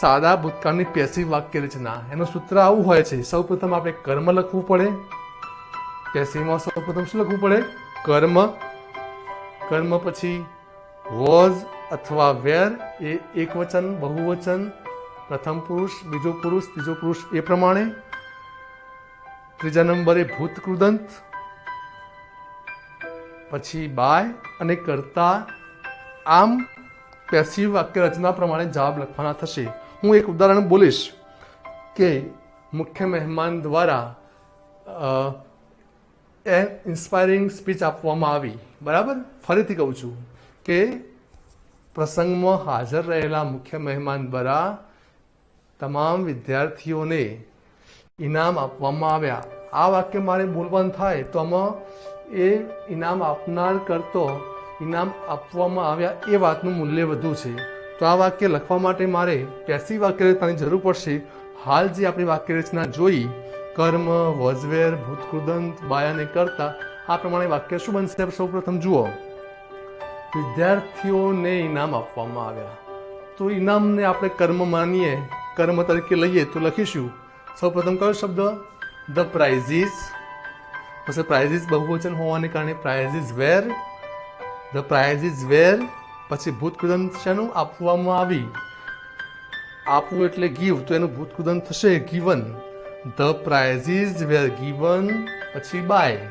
S2: સાદા ભૂતકાળની પેસિવ વાક્ય રચના. એનું સૂત્ર આવું હોય છે, સૌ પ્રથમ આપણે કર્મ લખવું પડે. પેસિવમાં સૌ પ્રથમ શું લખવું પડે? કર્મ. કર્મ પછી વોઝ અથવા વેર, એ એક વચન બહુવચન, પ્રથમ પુરુષ બીજો પુરુષ ત્રીજો પુરુષ એ પ્રમાણે. ત્રીજા નંબરે ભૂત કૃદંત, પછી બાય અને કર્તા. આમ પેસિવ વાક્ય રચના પ્રમાણે જવાબ લખવાના થશે. હું એક ઉદાહરણ બોલીશ કે મુખ્ય મહેમાન દ્વારા ઇન્સ્પાયરિંગ સ્પીચ આપવામાં આવી. બરાબર, ફરીથી કહું છું કે પ્રસંગમાં હાજર રહેલા મુખ્ય મહેમાન દ્વારા તમામ વિદ્યાર્થીઓને ઇનામ આપવામાં આવ્યા. આ વાક્ય મારે બોલવાનું થાય તો આમાં એ ઇનામ આપનાર કરતો ઇનામ આપવામાં આવ્યા એ વાતનું મૂલ્ય વધુ છે. તો આ વાક્ય લખવા માટે મારે પેસિવ વાક્ય રચનાની જરૂર પડશે. હાલ જે આપણી વાક્ય રચના જોઈ, કર્મ, વોઝવેર, ભૂતકૃદંત, બાયાને કરતા, આ પ્રમાણે વાક્ય શું બનશે? સૌ પ્રથમ જુઓ, વિદ્યાર્થીઓને ઇનામ આપવામાં આવ્યા. તો ઇનામને આપણે કર્મ માનીએ, કર્મ તરીકે લઈએ તો લખીશું સૌ પ્રથમ કયો શબ્દ? The prices. પછી પ્રાઇઝીસ બહુવચન હોવાને કારણે પ્રાઇઝીસ વેર. ધ પ્રાઇઝીસ વેર. પછી ભૂતકૃદંત શાનું? આપવામાં આવી. આપવું એટલે ગીવ, તો એનું ભૂતકૃદંત થશે given. The prizes were given. પછી બાય.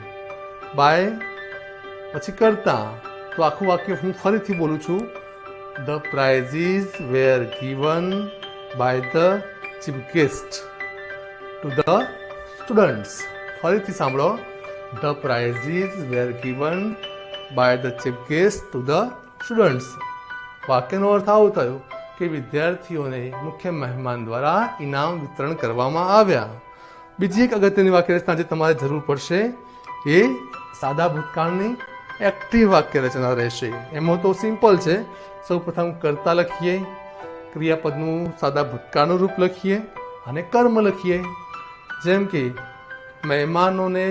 S2: બાય પછી કરતા. તો આખું વાક્ય હું ફરીથી બોલું છું. The prizes were given by the chief guest to the students. ફરીથી સાંભળો. The prizes were given by the chief guest to the students. વાક્યનો અર્થ આવો થયો કે વિદ્યાર્થીઓને મુખ્ય મહેમાન દ્વારા ઇનામ વિતરણ કરવામાં આવ્યા. બીજી એક અગત્યની વાક્ય રચના જે તમારે જરૂર પડશે એ સાદા ભૂતકાળની એક્ટિવ વાક્ય રચના રહેશે. એમાં તો સિમ્પલ છે. સૌ પ્રથમ કર્તા લખીએ, ક્રિયાપદનું સાદા ભૂતકાળનું રૂપ લખીએ અને કર્મ લખીએ. જેમ કે મહેમાનોને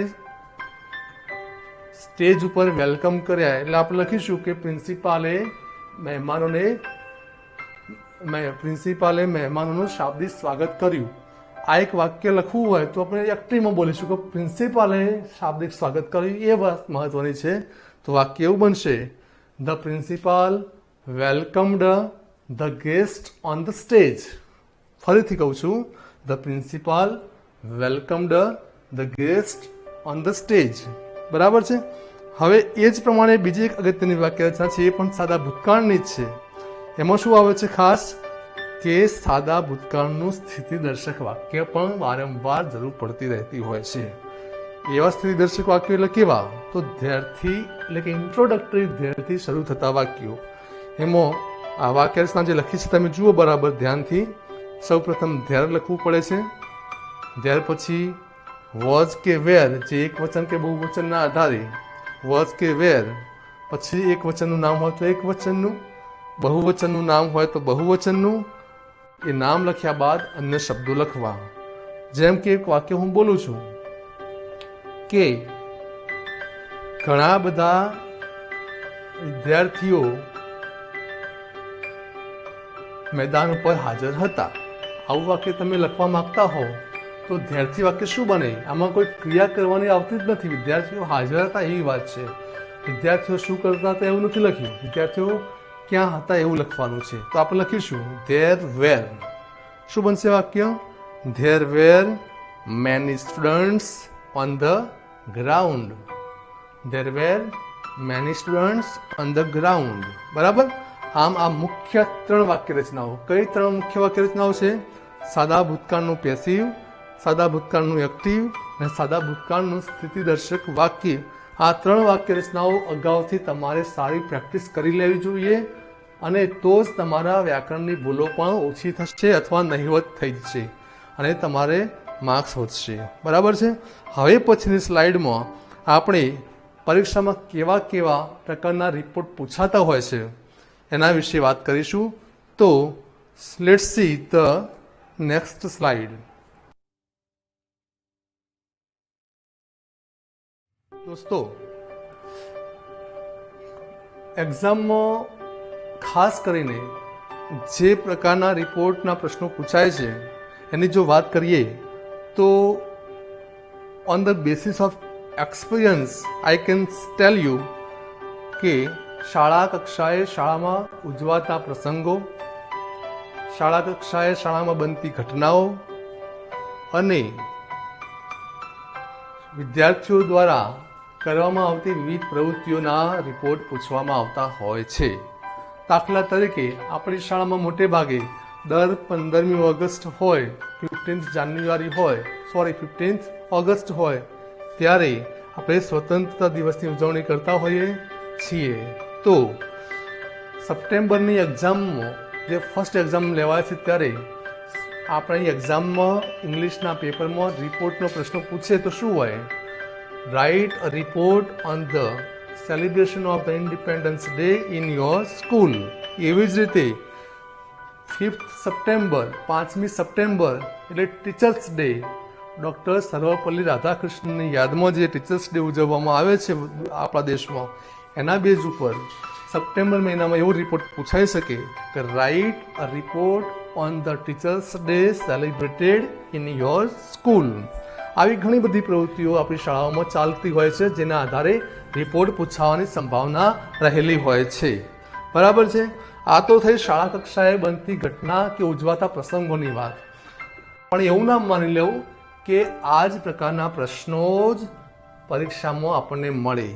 S2: સ્ટેજ ઉપર વેલકમ કર્યા, એટલે આપણે લખીશું કે પ્રિન્સિપાલે મહેમાનોનું શાબ્દિક સ્વાગત કર્યું. આ એક વાક્ય લખવું હોય તો આપણે એક્ટિવમાં બોલીશું કે પ્રિન્સિપાલે શાબ્દિક સ્વાગત કર્યું. એ વાત મહત્વની છે. તો વાક્ય એવું બનશે, the principal વેલકમ્ડ the guest on the stage. ફરીથી કહું છું, the principal વેલકમ્ડ the guest on the stage. બરાબર છે. હવે એ જ પ્રમાણે બીજી એક અગત્યની વાક્ય રચના છે, એ પણ સાદા ભૂતકાળની જ છે. એમાં શું આવે છે ખાસ કે સાદા ભૂતકાળનું સ્થિતિદર્શક વાક્ય પણ વારંવાર જરૂર પડતી રહેતી હોય છે. એવા સ્થિતિદર્શક વાક્યો એટલે કેવા? તો ધ્યેયથી એટલે કે ઇન્ટ્રોડક્ટરી ધ્યેયથી શરૂ થતા વાક્યો. એમાં આ વાક્ય રચના જે લખી છે તમે જુઓ બરાબર ધ્યાનથી. સૌ પ્રથમ ધ્યેય લખવું પડે છે. ત્યાર પછી વોઝ કે વેર, જે એક વચન કે બહુવચનના આધારે વોઝ કે વેર. પછી એક વચનનું નામ હોય તો એક વચનનું, બહુવચનનું નામ હોય તો બહુવચનનું. એ નામ લખ્યા બાદ અન્ય શબ્દો લખવા. જેમ કે એક વાક્ય હું બોલું છું કે ઘણા બધા વિદ્યાર્થીઓ મેદાન ઉપર હાજર હતા. આવું વાક્ય તમે લખવા માંગતા હો તો ધ્યેયથી વાક્ય શું બને? આમાં કોઈ ક્રિયા કરવાની આવતી જ નથી. વિદ્યાર્થીઓ હાજર હતા એવી વાત છે. વિદ્યાર્થીઓ શું કરતા હતા એવું નથી લખ્યું. વિદ્યાર્થીઓ ક્યાં હતા એવું લખવાનું છે. તો આપણે લખીશું ધેર વેર. શું બનશે વાક્ય? There were many students on the ground. there were many students on the ground. બરાબર. આમ આ મુખ્ય 3 વાક્ય રચનાઓ. કઈ 3 મુખ્ય વાક્ય રચનાઓ છે? સાદા ભૂતકાળનું પેસિવ, સાદા ભૂતકાળનું એક્ટિવ અને સાદા ભૂતકાળનું સ્થિતિદર્શક વાક્ય. આ 3 વાક્ય રચનાઓ અગાઉથી તમારે સારી પ્રેક્ટિસ કરી લેવી જોઈએ, અને તો જ તમારા વ્યાકરણની ભૂલો પણ ઓછી થશે અથવા નહિવત થઈ જશે અને તમારે માર્ક્સ વધશે. બરાબર છે. હવે પછીની સ્લાઇડમાં આપણે પરીક્ષામાં કેવા કેવા પ્રકારના રિપોર્ટ પૂછાતા હોય છે એના વિશે વાત કરીશું. તો let's see the next slide. દોસ્તો, એક્ઝામમાં ખાસ કરીને જે પ્રકારના રિપોર્ટના પ્રશ્નો પૂછાય છે એની જો વાત કરીએ તો on the basis of experience I can tell you કે શાળા કક્ષાએ શાળામાં ઉજવાતા પ્રસંગો, શાળા કક્ષાએ શાળામાં બનતી ઘટનાઓ અને વિદ્યાર્થીઓ દ્વારા કરવામાં આવતી વિવિધ પ્રવૃત્તિઓના રિપોર્ટ પૂછવામાં આવતા હોય છે. દાખલા તરીકે આપણી શાળામાં મોટે ભાગે દર 15મી ઓગસ્ટ હોય, 15th જાન્યુઆરી હોય, 15th ઓગસ્ટ હોય ત્યારે આપણે સ્વતંત્રતા દિવસની ઉજવણી કરતા હોઈએ છીએ. તો સપ્ટેમ્બરની એક્ઝામમાં જે ફર્સ્ટ એક્ઝામ લેવાય છે ત્યારે આપણી એક્ઝામમાં ઇંગ્લિશના પેપરમાં રિપોર્ટનો પ્રશ્ન પૂછે તો શું હોય? Right a report on the celebration of the independence Day in your school. એવી જ રીતે 5th સપ્ટેમ્બર, 5મી સપ્ટેમ્બર એટલે ટીચર્સ ડે, ડૉક્ટર સર્વપલ્લી રાધાકૃષ્ણનની યાદમાં જે ટીચર્સ ડે ઉજવવામાં આવે છે આપણા દેશમાં, એના બેઝ ઉપર સપ્ટેમ્બર મહિનામાં એવો રિપોર્ટ પૂછાઈ શકે કે write a report on the teachers day celebrated in your school. આવી ઘણી બધી પ્રવૃત્તિઓ આપણી શાળાઓમાં ચાલતી હોય છે જેના આધારે રિપોર્ટ પૂછાવાની સંભાવના રહેલી હોય છે. બરાબર છે. આ તો થઈ શાળા કક્ષાએ બનતી ઘટના કે ઉજવાતા પ્રસંગોની વાત. પણ એવું ના માની લેવું કે આ જ પ્રકારના પ્રશ્નો જ પરીક્ષામાં આપણને મળે.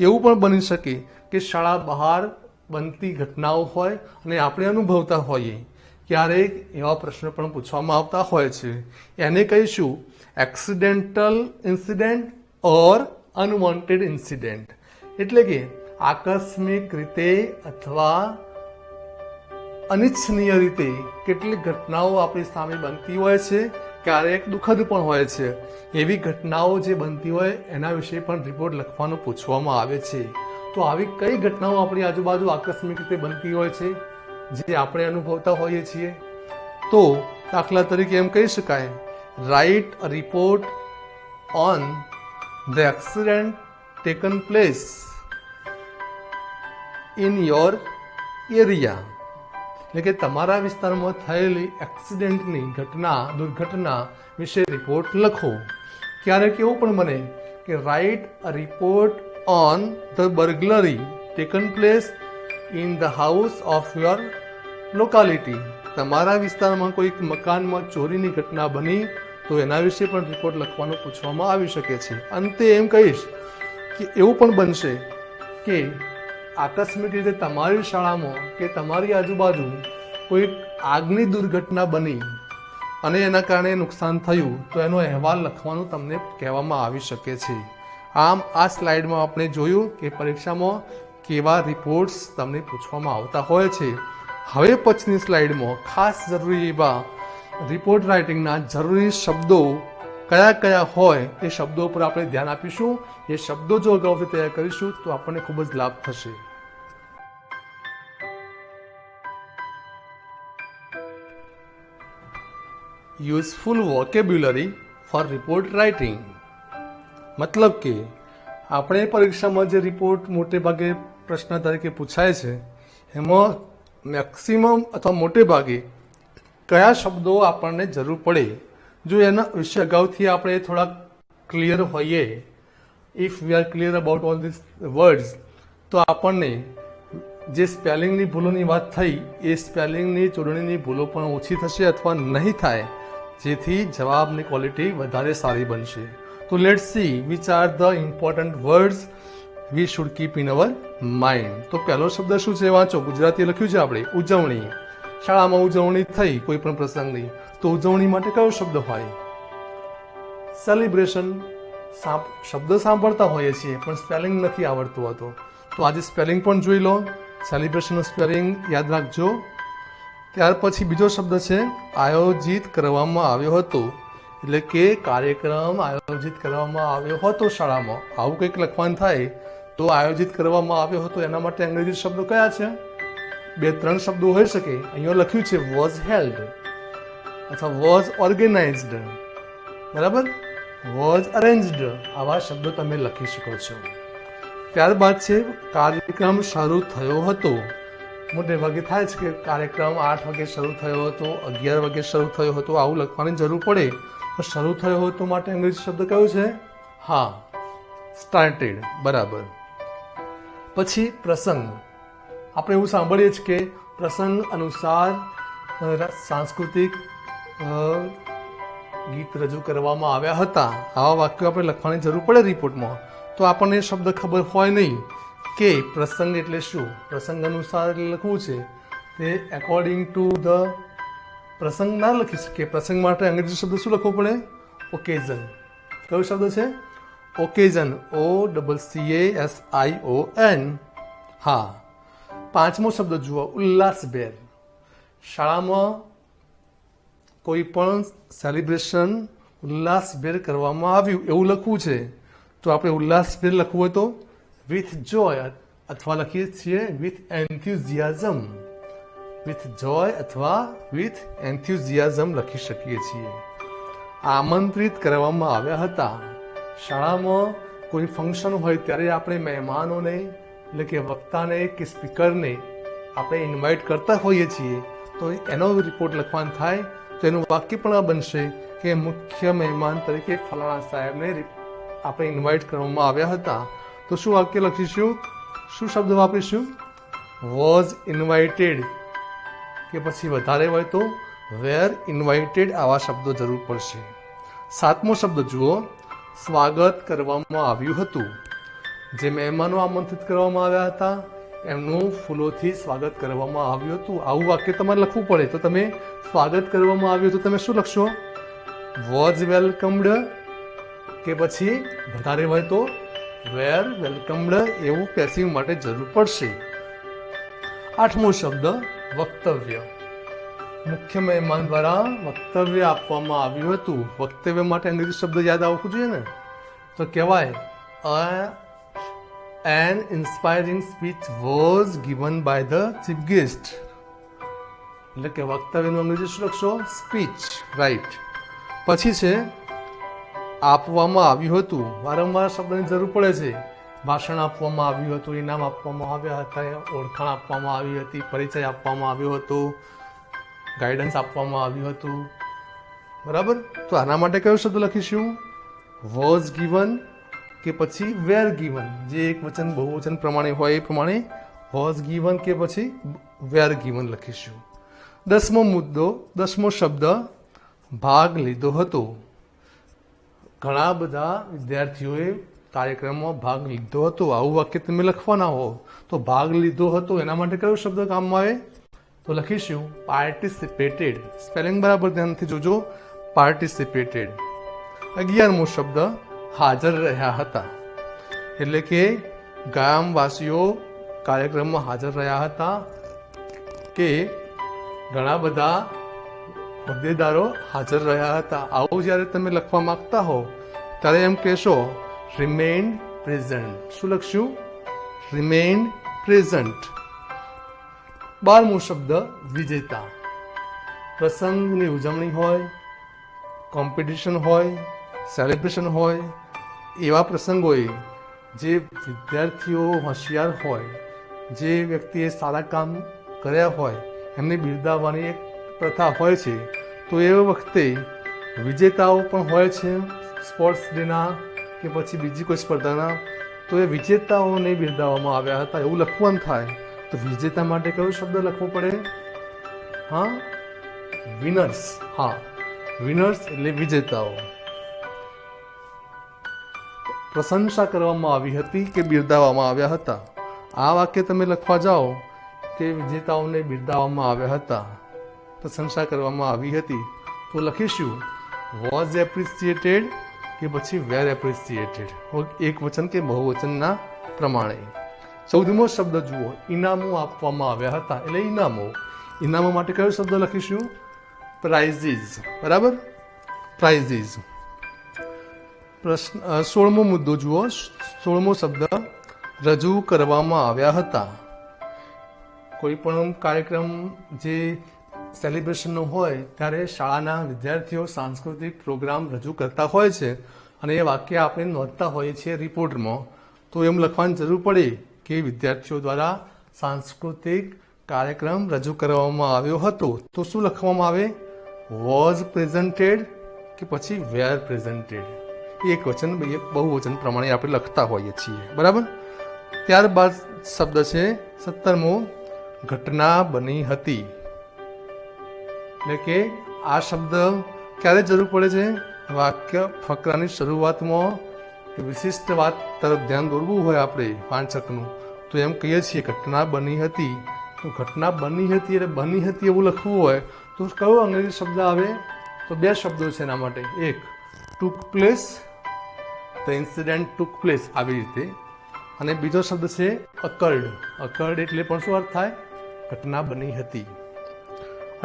S2: એવું પણ બની શકે કે શાળા બહાર બનતી ઘટનાઓ હોય અને આપણે અનુભવતા હોઈએ. ક્યારેક એવા પ્રશ્નો પણ પૂછવામાં આવતા હોય છે. એને કહીશું એક્સિડેન્ટલ ઇન્સિડન્ટ ઓર અનવોન્ટેડ ઇન્સિડન્ટ. એટલે કે આકસ્મિક રીતે અથવા અનિચ્છનીય રીતે કેટલીક ઘટનાઓ આપણી સામે બનતી હોય છે, ક્યારેક દુઃખદ પણ હોય છે. એવી ઘટનાઓ જે બનતી હોય એના વિશે પણ રિપોર્ટ લખવાનું પૂછવામાં આવે છે. તો આવી કઈ ઘટનાઓ આપણી આજુબાજુ આકસ્મિક રીતે બનતી હોય છે જે આપણે અનુભવતા હોઈએ છીએ? તો દાખલા તરીકે એમ કહી શકાય, right a report on the accident taken place in your area. એટલે કે તમારા વિસ્તારમાં થયેલી એક્સિડન્ટની ઘટના, દુર્ઘટના વિશે રિપોર્ટ લખો. ક્યારેક એવું પણ બને કે write a report on the burglary taken place in the house of your locality. તમારા વિસ્તારમાં કોઈક મકાનમાં ચોરીની ઘટના બની તો એના વિશે પણ રિપોર્ટ લખવાનું પૂછવામાં આવી શકે છે. અંતે એમ કહીશ કે એવું પણ બનશે કે આકસ્મિક રીતે તમારી શાળામાં કે તમારી આજુબાજુ કોઈ આગની દુર્ઘટના બની અને એના કારણે નુકસાન થયું તો એનો અહેવાલ લખવાનું તમને કહેવામાં આવી શકે છે. આમ આ સ્લાઇડમાં આપણે જોયું કે પરીક્ષામાં કેવા રિપોર્ટ્સ તમને પૂછવામાં આવતા હોય છે. હવે પછીની સ્લાઇડમાં ખાસ જરૂરી એવા રિપોર્ટ રાઇટિંગના જરૂરી શબ્દો કયા કયા હોય એ શબ્દો પર આપણે ધ્યાન આપીશું. એ શબ્દો જો અગાઉથી તૈયાર કરીશું તો આપણને ખૂબ જ લાભ થશે. Useful vocabulary for report writing. મતલબ કે આપણે પરીક્ષામાં જે રિપોર્ટ મોટે ભાગે પ્રશ્ન તરીકે પૂછાય છે એમાં મેક્સિમમ અથવા મોટે ભાગે કયા શબ્દો આપણને જરૂર પડે, જો એના વિશે અગાઉથી આપણે થોડા ક્લિયર હોઈએ, if we are clear about all this words, તો આપણને જે સ્પેલિંગની ભૂલોની વાત થઈ એ સ્પેલિંગની જોડણીની ભૂલો પણ ઓછી થશે અથવા નહીં થાય, જેથી જવાબની ક્વોલિટી વધારે સારી બનશે. તો let's see which are the important words we should keep in our mind. તો પહેલો શબ્દ શું છે વાંચો. ગુજરાતી લખ્યું છે આપણે ઉજવણી. શાળામાં ઉજવણી થઈ કોઈ પણ પ્રસંગની, તો ઉજવણી માટે કયો શબ્દ હોય? સેલિબ્રેશન. શબ્દ સાંભળતા હોઈએ છીએ પણ સ્પેલિંગ નથી આવડતું હોતું, તો આજે સ્પેલિંગ પણ જોઈ લો. સેલિબ્રેશનનું સ્પેલિંગ યાદ રાખજો. ત્યાર પછી બીજો શબ્દ છે આયોજિત કરવામાં આવ્યો હતો, એટલે કે કાર્યક્રમ આયોજિત કરવામાં આવ્યો હતો શાળામાં. આવું કંઈક લખવાનું થાય તો આયોજિત કરવામાં આવ્યો હતો, એના માટે અંગ્રેજી શબ્દો કયા છે? 2-3 શબ્દો હોઈ શકે. અહીંયા લખ્યું છે વોઝ હેલ્ડ અથવા વોઝ ઓર્ગેનાઇઝડ, બરાબર, વોઝ અરેન્જડ. આવા શબ્દો તમે લખી શકો છો. ત્યારબાદ છે કાર્યક્રમ શરૂ થયો હતો. મોટે ભાગે થાય છે કે કાર્યક્રમ 8 વાગે શરૂ થયો હતો, 11 વાગે શરૂ થયો હતો, આવું લખવાની જરૂર પડે. તો શરૂ થયો હતો માટે અંગ્રેજી શબ્દ કયો છે? હા, સ્ટાર્ટેડ, બરાબર. પછી પ્રસંગ. આપણે એવું સાંભળીએ છીએ કે પ્રસંગ અનુસાર સાંસ્કૃતિક ગીત રજૂ કરવામાં આવ્યા હતા. આવા વાક્યો આપણે લખવાની જરૂર પડે રિપોર્ટમાં. તો આપણને શબ્દ ખબર હોય નહીં કે પ્રસંગ એટલે શું. પ્રસંગ અનુસાર લખવું છે તે એકોર્ડિંગ ટુ ધ પ્રસંગ ના લખી શકીએ. પ્રસંગ માટે અંગ્રેજી શબ્દ શું લખવો પડે? ઓકેઝન. કયો શબ્દ છે? ઓકેઝન. OCCASION. હા. 5મો શબ્દ જુઓ, ઉલ્લાસભેર. શાળામાં કોઈ પણ સેલિબ્રેશન ઉલ્લાસભેર કરવામાં આવ્યું એવું લખવું છે, તો આપણે ઉલ્લાસભેર લખવું હોય તો વિથ જોય અથવા લખીએ છીએ વિથ એન્થ્યુઝિયાઝમ. વિથ જોય અથવા વિથ એન્થ્યુઝિયાઝમ લખી શકીએ છીએ. આમંત્રિત કરવામાં આવ્યા હતા. શાળામાં કોઈ ફંક્શન હોય ત્યારે આપણે મહેમાનોને એટલે કે વક્તાને કે સ્પીકરને આપણે ઇન્વાઇટ કરતા હોઈએ છીએ, તો એનો રિપોર્ટ લખવાનું થાય તો એનું વાક્ય પણ આ બનશે કે મુખ્ય મહેમાન તરીકે ફલાણા સાહેબને આપણે ઇન્વાઇટ કરવામાં આવ્યા હતા. તો શું વાક્ય લખીશું? શું શબ્દ વાપરીશું? વોઝ ઇન્વાઇટેડ, કે પછી વધારે હોય તો વેર ઇન્વાઇટેડ. આવા શબ્દો જરૂર પડશે. 7મો શબ્દ જુઓ, સ્વાગત કરવામાં આવ્યું હતું. જે મહેમાનો આમંત્રિત કરવામાં આવ્યા હતા એમનું ફૂલોથી સ્વાગત કરવામાં આવ્યું હતું. આવું વાક્ય તમારે લખવું પડે. તો તમે સ્વાગત કરવામાં આવ્યું તો તમે શું લખશો? વોઝ વેલકમ્ડ, કે પછી વધારે હોય તો વેર વેલકમ્ડ. એવું પેસિવ માટે જરૂર પડશે. 8મો શબ્દ વક્તવ્ય. મુખ્ય મહેમાન દ્વારા વક્તવ્ય આપવામાં આવ્યું હતું. વક્તવ્ય માટે અંગ્રેજી શબ્દ યાદ આવવું જોઈએ ને, તો કહેવાય an inspiring speech was given by the chief guest. એટલે કે વક્તવ્યનું અંગ્રેજી શું લખશો? Speech, right. પછી છે આપવામાં આવ્યું હતું. વારંવાર શબ્દની જરૂર પડે છે. ભાષણ આપવામાં આવ્યું હતું, ઇનામ આપવામાં આવ્યા હતા, ઓળખાણ આપવામાં આવી હતી, પરિચય આપવામાં આવ્યો હતો, ગાઈડન્સ આપવામાં આવ્યું હતું, બરાબર. તો આના માટે કયો શબ્દ લખીશું? વોઝ ગિવન કે પછી વેર ગિવન. જે એક વચન બહુવચન પ્રમાણે હોય એ પ્રમાણે વોઝ ગિવન કે પછી વેર ગિવન લખીશું. 10મો મુદ્દો, 10મો શબ્દ ભાગ લીધો હતો. ઘણા બધા વિદ્યાર્થીઓએ કાર્યક્રમમાં ભાગ લીધો હતો. આવું વાક્ય તમે લખવાના હો તો ભાગ લીધો હતો એના માટે કયો શબ્દ કામમાં આવે? તો લખીશું પાર્ટિસિપેટેડ. સ્પેલિંગ બરાબર ધ્યાનથી જોજો. પાર્ટિસિપેટેડ. 11મો શબ્દ હાજર રહ્યા હતા. એટલે કે ગામવાસીઓ કાર્યક્રમમાં હાજર રહ્યા હતા, કે ઘણા બધા હોદ્દેદારો હાજર રહ્યા હતા. આવું જ્યારે તમે લખવા માંગતા હો ત્યારે એમ કહેશો રિમેઇન્ડ પ્રેઝન્ટ. શું લખશું? રિમેઇન્ડ પ્રેઝન્ટ. 12મો શબ્દ વિજેતા. પ્રસંગની ઉજવણી હોય, કોમ્પિટિશન હોય, સેલિબ્રેશન હોય, એવા પ્રસંગોએ જે વિદ્યાર્થીઓ હોશિયાર હોય, જે વ્યક્તિએ સારા કામ કર્યા હોય એમને બિરદાવવાની એક પ્રથા હોય છે. તો એ વખતે વિજેતાઓ પણ હોય છે સ્પોર્ટ્સ ડેના કે પછી બીજી કોઈ સ્પર્ધાના, તો એ વિજેતાઓને બિરદાવવામાં આવ્યા હતા એવું લખવાનું થાય. તો વિજેતા માટે કયો શબ્દ લખવો પડે? હા, વિનર્સ. હા, વિનર્સ એટલે વિજેતાઓ. પ્રશંસા કરવામાં આવી હતી કે બિરદાવવામાં આવ્યા હતા. આ વાક્ય તમે લખવા જાઓ કે વિજેતાઓને બિરદાવવામાં આવ્યા હતા, પ્રશંસા કરવામાં આવી હતી, તો લખીશું વોઝ એપ્રિસિએટેડ કે પછી વેર એપ્રિસિએટેડ, એક વચન કે બહુવચનના પ્રમાણે. 14મો શબ્દ જુઓ, ઇનામો આપવામાં આવ્યા હતા, એટલે ઇનામો. ઇનામો માટે કયો શબ્દ લખીશું? પ્રાઇઝીસ. બરાબર, પ્રાઇઝીસ. પ્રશ્ન 16મો મુદ્દો જુઓ, 16મો શબ્દ રજૂ કરવામાં આવ્યા હતા. કોઈ પણ કાર્યક્રમ જે સેલિબ્રેશનનો હોય ત્યારે શાળાના વિદ્યાર્થીઓ સાંસ્કૃતિક પ્રોગ્રામ રજૂ કરતા હોય છે અને એ વાક્ય આપણે નોંધતા હોઈએ છીએ રિપોર્ટમાં, તો એમ લખવાની જરૂર પડે કે વિદ્યાર્થીઓ દ્વારા સાંસ્કૃતિક કાર્યક્રમ રજૂ કરવામાં આવ્યો હતો. તો શું લખવામાં આવે? વોઝ પ્રેઝન્ટેડ કે પછી વેર પ્રેઝન્ટેડ. એક વચન બહુવચન પ્રમાણે આપણે લખતા હોઈએ છીએ. બરાબર. ત્યારબાદ શબ્દ છે 17મો, ઘટના બની હતી. એટલે કે આ શબ્દ ક્યારે જરૂર પડે છે? વાક્ય ફકરાની શરૂઆતમાં વિશિષ્ટ વાત તરફ ધ્યાન દોરવું હોય આપણે વાંચકનું, તો એમ કહીએ છીએ ઘટના બની હતી. તો ઘટના બની હતી એટલે બની હતી એવું લખવું હોય તો કયો અંગ્રેજી શબ્દ આવે? તો બે શબ્દો છે એના માટે. એક took place, the incident took place, આવી રીતે. અને બીજો શબ્દ છે અકર્ડ. અકર્ડ એટલે પણ શું અર્થ થાય? ઘટના બની હતી.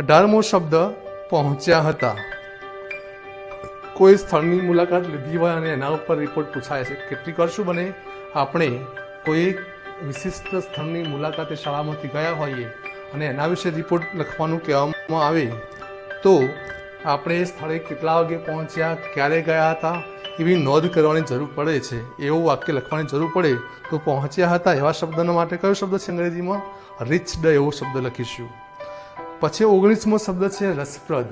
S2: 18મો શબ્દ પહોંચ્યા હતા. કોઈ સ્થળની મુલાકાત લીધી હોય અને એના ઉપર રિપોર્ટ પૂછાય છે. કેટલીક વાર શું બને, આપણે કોઈ વિશિષ્ટ સ્થળની મુલાકાતે શાળામાંથી ગયા હોઈએ અને એના વિશે રિપોર્ટ લખવાનું કહેવામાં આવે તો આપણે એ સ્થળે કેટલા વાગે પહોંચ્યા, ક્યારે ગયા હતા, એવી નોંધ કરવાની જરૂર પડે છે. એવું વાક્ય લખવાની જરૂર પડે તો પહોંચ્યા હતા એવા શબ્દના માટે કયો શબ્દ છે અંગ્રેજીમાં? રીચ્ડ એવો શબ્દ લખીશું. પછી 19મો શબ્દ છે રસપ્રદ.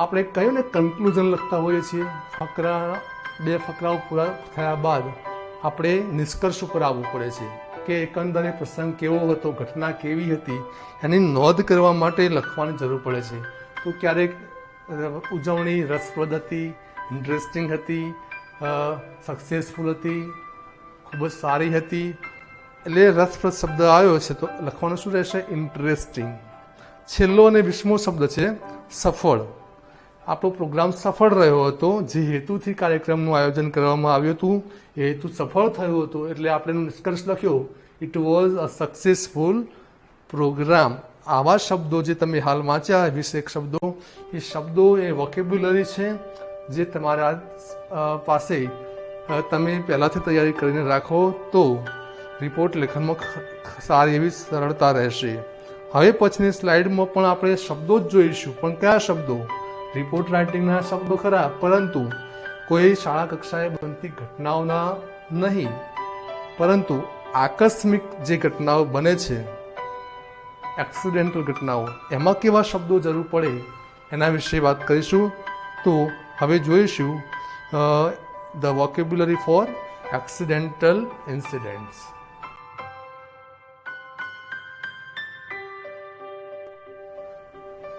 S2: આપણે કહ્યું ને કન્ક્લુઝન લખતા હોઈએ છીએ. ફકરા, બે ફકરાઓ પૂરા થયા બાદ આપણે નિષ્કર્ષ ઉપર આવવું પડે છે કે એકંદરે પ્રસંગ કેવો હતો, ઘટના કેવી હતી, એની નોંધ કરવા માટે લખવાની જરૂર પડે છે. તો ક્યારેક ઉજવણી રસપ્રદ હતી, ઇન્ટરેસ્ટિંગ હતી, સક્સેસફુલ હતી, ખૂબ જ સારી હતી, એટલે રસપ્રદ શબ્દ આવ્યો છે તો લખવાનું શું રહેશે? ઇન્ટરેસ્ટિંગ. છેલ્લો અને 20મો શબ્દ છે સફળ. આપણો પ્રોગ્રામ સફળ રહ્યો હતો. જે હેતુથી કાર્યક્રમનું આયોજન કરવામાં આવ્યું હતું એ હેતુ સફળ થયો હતો, એટલે આપણે નિષ્કર્ષ લખ્યો it was a successful programme. આવા શબ્દો જે તમે હાલ વાંચ્યા 21 શબ્દો, એ શબ્દો એ વોકેબ્યુલરી છે જે તમારા પાસે તમે પહેલાંથી તૈયારી કરીને રાખો તો રિપોર્ટ લેખનમાં સારી એવી સરળતા રહેશે. હવે પછીની સ્લાઇડમાં પણ આપણે શબ્દો જ જોઈશું, પણ કયા શબ્દો? રિપોર્ટ રાઇટિંગના શબ્દો ખરા, પરંતુ કોઈ શાળા કક્ષાએ બનતી ઘટનાઓના નહીં, પરંતુ આકસ્મિક જે ઘટનાઓ બને છે, એક્સિડેન્ટલ ઘટનાઓ, એમાં કેવા શબ્દો જરૂર પડે એના વિશે વાત કરીશું. તો હવે જોઈશું the vocabulary for accidental incidents.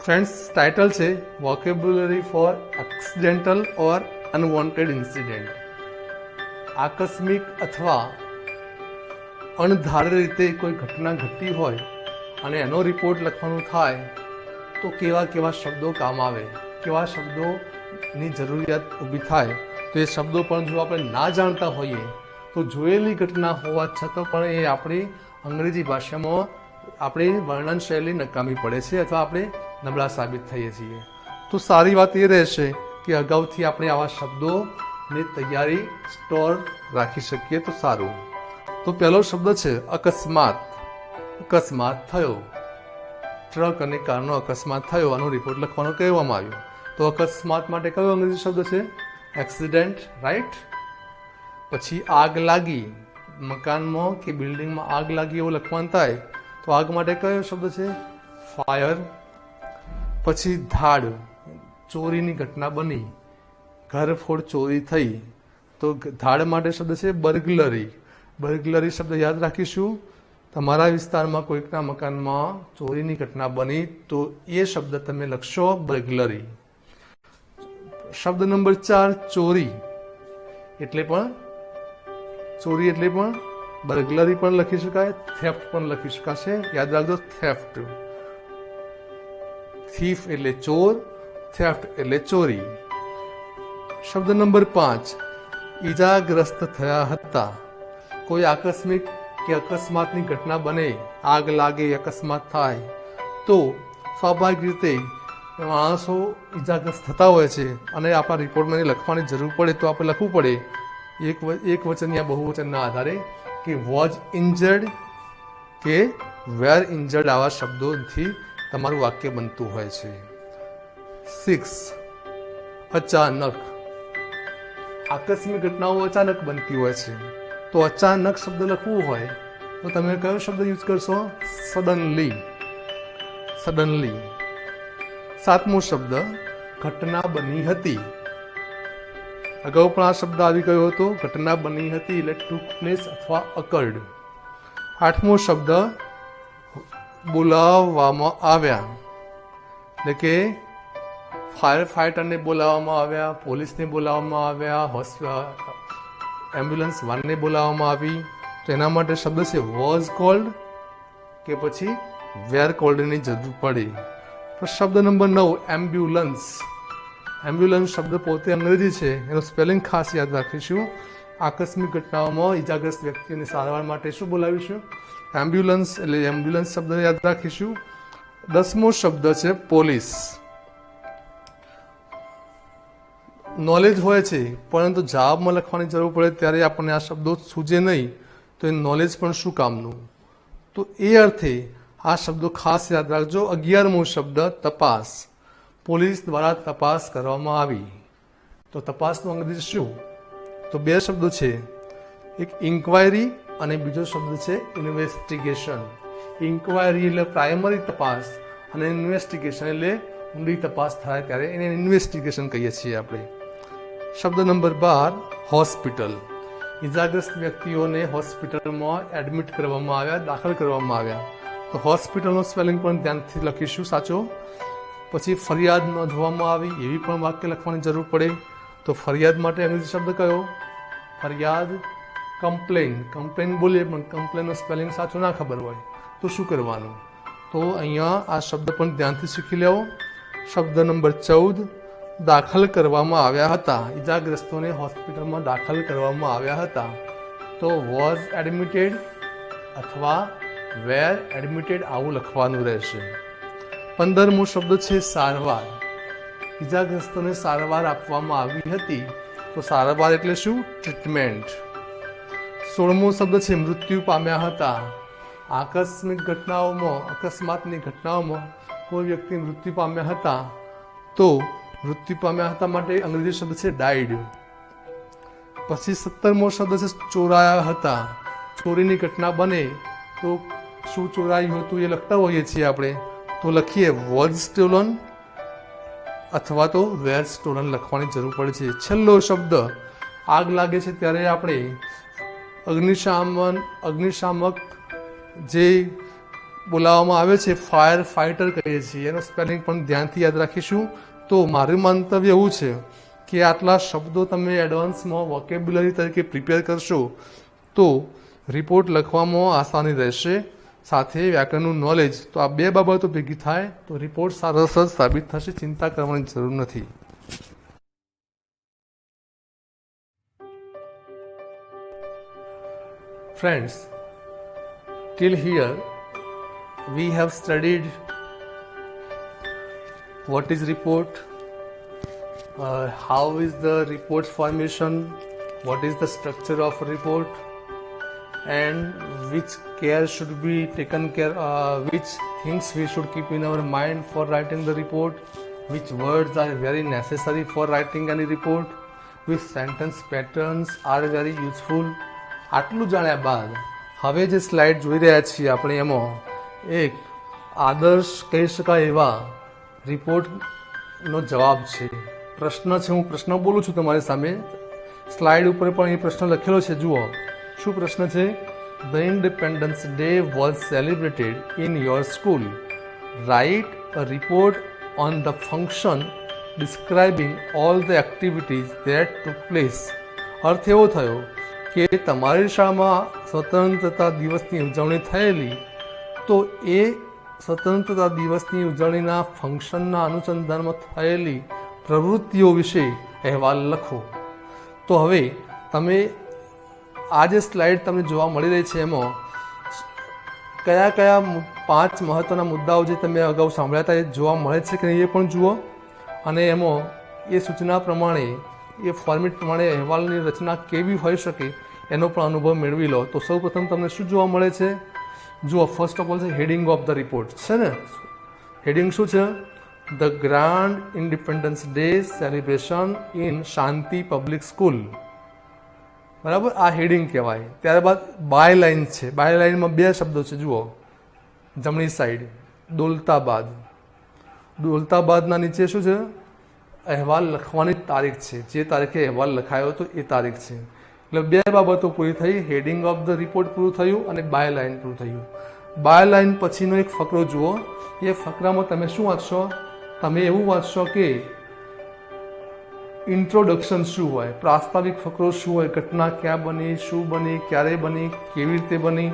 S2: Friends, title છે vocabulary for accidental or unwanted incident. આકસ્મિક અથવા અણધારી રીતે કોઈ ઘટના ઘટી હોય અને એનો રિપોર્ટ લખવાનું થાય તો કેવા કેવા શબ્દો કામ આવે, કેવા શબ્દોની જરૂરિયાત ઊભી થાય. તો એ શબ્દો પણ જો આપણે ના જાણતા હોઈએ તો જોયેલી ઘટના હોવા છતાં પણ એ આપણી અંગ્રેજી ભાષામાં આપણી વર્ણન શૈલી નકામી પડે છે અથવા આપણે નબળા સાબિત થઈએ છીએ. તો સારી વાત એ રહેશે કે અગાઉથી આપણે આવા શબ્દોની તૈયારી સ્ટોર રાખી શકીએ તો સારું. તો પહેલો શબ્દ છે અકસ્માત. અકસ્માત થયો, ટ્રક અને કારનો અકસ્માત થયો, આનો રિપોર્ટ લખવાનો કહેવામાં આવ્યો. તો અકસ્માત માટે કયો અંગ્રેજી શબ્દ છે? Accident, right. પછી આગ લાગી, મકાનમાં કે બિલ્ડિંગમાં આગ લાગી એવું લખવાનું થાય તો આગ માટે કયો શબ્દ છે? ફાયર. પછી ધાડ, ચોરીની ઘટના બની, ઘરફોડ ચોરી થઈ, તો ધાડ માટે શબ્દ છે બર્ગલરી. બર્ગલરી શબ્દ યાદ રાખીશું. તમારા વિસ્તારમાં કોઈકના મકાનમાં ચોરીની ઘટના બની તો એ શબ્દ તમે લખશો બર્ગલરી. શબ્દ નંબર 4 ચોરી. એટલે પણ ચોરી એટલે પણ બર્ગલરી પણ લખી શકાય, થેફ્ટ પણ લખી શકાશે. યાદ રાખજો, થેફ્ટ. થીફ એટલે ચોર, થેફ્ટ એટલે ચોરી. શબ્દ નંબર 5, ઈજાગ્રસ્ત થયા હતા. કોઈ આકસ્મિક કે અકસ્માતની ઘટના બને, આગ લાગે, અકસ્માત થાય તો સ્વાભાવિક રીતે માણસો ઈજાગ્રસ્ત થતા હોય છે અને આપણા રિપોર્ટમાં એને લખવાની જરૂર પડે તો આપણે લખવું પડે એક વચન યા બહુવચનના આધારે કે વોઝ ઇન્જર્ડ કે વેર ઇન્જર્ડ. આવા શબ્દોથી તમારું વાક્ય બનતું હોય છે. 6, અચાનક. આકસ્મિક ઘટનાઓ અચાનક બનતી હોય છે, તો અચાનક શબ્દ લખવું હોય તો તમે કયો શબ્દ યુઝ કરશો? સડનલી. સડનલી. 7મો શબ્દ, ઘટના બની હતી. અગાઉ પણ આ શબ્દ આવી ગયો હતો, ઘટના બની હતી એટલે ટુક પ્લેસ અથવા અકર્ડ. 8મો શબ્દ, બોલાવવામાં આવ્યા, એટલે કે ફાયર ફાઇટરને બોલાવવામાં આવ્યા, પોલીસને બોલાવવામાં આવ્યા, એમ્બ્યુલન્સ વાનને બોલાવવામાં આવી. તો એના માટે શબ્દ છે વોઝ કોલ્ડ કે પછી વેર કોલ્ડની જરૂર પડી. તો શબ્દ નંબર 9, એમ્બ્યુલન્સ. એમ્બ્યુલન્સ શબ્દ પોતે અંગ્રેજી છે, એનું સ્પેલિંગ ખાસ યાદ રાખીશું. આકસ્મિક ઘટનાઓમાં ઈજાગ્રસ્ત વ્યક્તિઓની સારવાર માટે શું બોલાવીશું? એમ્બ્યુલન્સ. એટલે એમ્બ્યુલન્સ શબ્દ યાદ રાખીશું. 10મો શબ્દ છે પોલીસ. નોલેજ હોય છે પરંતુ જવાબમાં લખવાની જરૂર પડે ત્યારે આપણને આ શબ્દો સૂજે નહીં, તો એ નોલેજ પણ શું કામનું? તો એ અર્થે આ શબ્દો ખાસ યાદ રાખજો. 11મો શબ્દ, તપાસ. પોલીસ દ્વારા તપાસ કરવામાં આવી. તો તપાસનું અંગ્રેજી શું? તો 2 શબ્દો છે, એક ઇન્ક્વાયરી અને બીજો શબ્દ છે ઇન્વેસ્ટિગેશન. ઇન્ક્વાયરી એટલે પ્રાઇમરી તપાસ અને ઇન્વેસ્ટિગેશન એટલે ઊંડી તપાસ થાય ત્યારે એને ઇન્વેસ્ટિગેશન કહીએ છીએ આપણે. શબ્દ નંબર 12, હોસ્પિટલ. ઇજાગ્રસ્ત વ્યક્તિઓને હોસ્પિટલમાં એડમિટ કરવામાં આવ્યા, દાખલ કરવામાં આવ્યા. તો હોસ્પિટલનો સ્પેલિંગ પણ ધ્યાનથી લખીશું સાચો. પછી ફરિયાદ નોંધવામાં આવી, એવી પણ વાક્ય લખવાની જરૂર પડે. તો ફરિયાદ માટે અંગ્રેજી શબ્દ કયો? ફરિયાદ. કમ્પ્લેન. કમ્પ્લેન બોલીએ પણ કમ્પ્લેનનો સ્પેલિંગ સાચું ના ખબર હોય તો શું કરવાનું? તો અહીંયા આ શબ્દ પણ ધ્યાનથી શીખી લેવો. શબ્દ નંબર 14, દાખલ કરવામાં આવ્યા હતા. ઈજાગ્રસ્તોને હોસ્પિટલમાં દાખલ કરવામાં આવ્યા હતા. તો વોઝ એડમિટેડ અથવા વેર એડમિટેડ આવું લખવાનું રહેશે. 15મો શબ્દ છે સારવાર. ઈજાગ્રસ્તોને સારવાર આપવામાં આવી હતી. તો સારવાર એટલે શું? ટ્રીટમેન્ટ. 16મો શબ્દ છે મૃત્યુ પામ્યા હતા. આકસ્મિક ઘટનાઓમાં, અકસ્માતની ઘટનાઓમાં કોઈ વ્યક્તિ મૃત્યુ પામ્યા હતા તો મૃત્યુ પામ્યા હતા માટે અંગ્રેજી શબ્દ છે ડાઇડ. પછી 17મો શબ્દ છે ચોરાયા હતા. ચોરીની ઘટના બને તો શું ચોરાયું હતું એ લખતા હોઈએ છીએ આપણે, તો લખીએ વોઝ સ્ટોલન અથવા તો વેર સ્ટોલન લખવાની જરૂર પડે છે. છેલ્લો શબ્દ, આગ લાગે છે ત્યારે આપણે અગ્નિશામક જે બોલાવવામાં આવે છે ફાયર ફાઇટર કહીએ છીએ, એનો સ્પેલિંગ પણ ધ્યાનથી યાદ રાખીશું. તો મારું મંતવ્ય એવું છે કે આટલા શબ્દો તમે એડવાન્સમાં વોકેબ્યુલરી તરીકે પ્રિપેર કરશો તો રિપોર્ટ લખવામાં આસાની રહેશે, સાથે વ્યાકરણનું નોલેજ. તો આ 2 બાબતો ભેગી થાય તો રિપોર્ટ સરસ જ સાબિત થશે, ચિંતા કરવાની જરૂર નથી. Friends, till here we have studied what is report, how is the report formation, what is the structure of a report, and which care should be taken care, which things we should keep in our mind for writing the report, which words are very necessary for writing any report, which sentence patterns are very useful. આટલું જાણ્યા બાદ હવે જે સ્લાઇડ જોઈ રહ્યા છીએ આપણે એમાં એક આદર્શ કહી શકાય એવા રિપોર્ટનો જવાબ છે. પ્રશ્ન છે, હું પ્રશ્ન બોલું છું તમારી સામે. સ્લાઇડ ઉપર પણ એ પ્રશ્ન લખેલો છે, જુઓ શું પ્રશ્ન છે. The Independence Day was celebrated in your school. Write a report on the function describing all the activities that took place અર્થ એવો થયો કે તમારી શાળામાં સ્વતંત્રતા દિવસની ઉજવણી થયેલી, તો એ સ્વતંત્રતા દિવસની ઉજવણીના ફંક્શનના અનુસંધાનમાં થયેલી પ્રવૃત્તિઓ વિશે અહેવાલ લખો. તો હવે તમે આ જે સ્લાઇડ તમને જોવા મળી રહી છે એમાં કયા કયા 5 મહત્ત્વના મુદ્દાઓ જે તમે અગાઉ સાંભળ્યા હતા એ જોવા મળે છે કે નહીં એ પણ જુઓ, અને એમાં એ સૂચના પ્રમાણે, એ ફોર્મેટ પ્રમાણે અહેવાલની રચના કેવી હોઈ શકે એનો પણ અનુભવ મેળવી લો. તો સૌ પ્રથમ તમને શું જોવા મળે છે? જુઓ, ફર્સ્ટ ઓફ ઓલ છે હેડિંગ ઓફ ધ રિપોર્ટ છે ને. હેડિંગ શું છે? The grand independence day celebration in Shanti public school. બરાબર, આ હેડિંગ કહેવાય. ત્યારબાદ બાય લાઇન છે. બાય લાઇનમાં 2 શબ્દો છે. જુઓ, જમણી સાઈડ દોલતાબાદ. દોલતાબાદના નીચે શું છે? અહેવાલ લખવાની તારીખ છે, જે તારીખે અહેવાલ લખાયો હતો એ તારીખ છે. એટલે 2 બાબતો પૂરી થઈ. હેડિંગ ઓફ ધ રિપોર્ટ પૂરું થયું અને બાય લાઇન પૂરું થયું. બાય લાઇન પછીનો એક ફકરો જુઓ. એ ફકરામાં તમે શું વાંચશો? તમે એવું વાંચશો કે ઇન્ટ્રોડક્શન શું હોય, પ્રાસ્તાવિક ફકરો શું હોય, ઘટના ક્યાં બની, શું બની, ક્યારે બની, કેવી રીતે બની,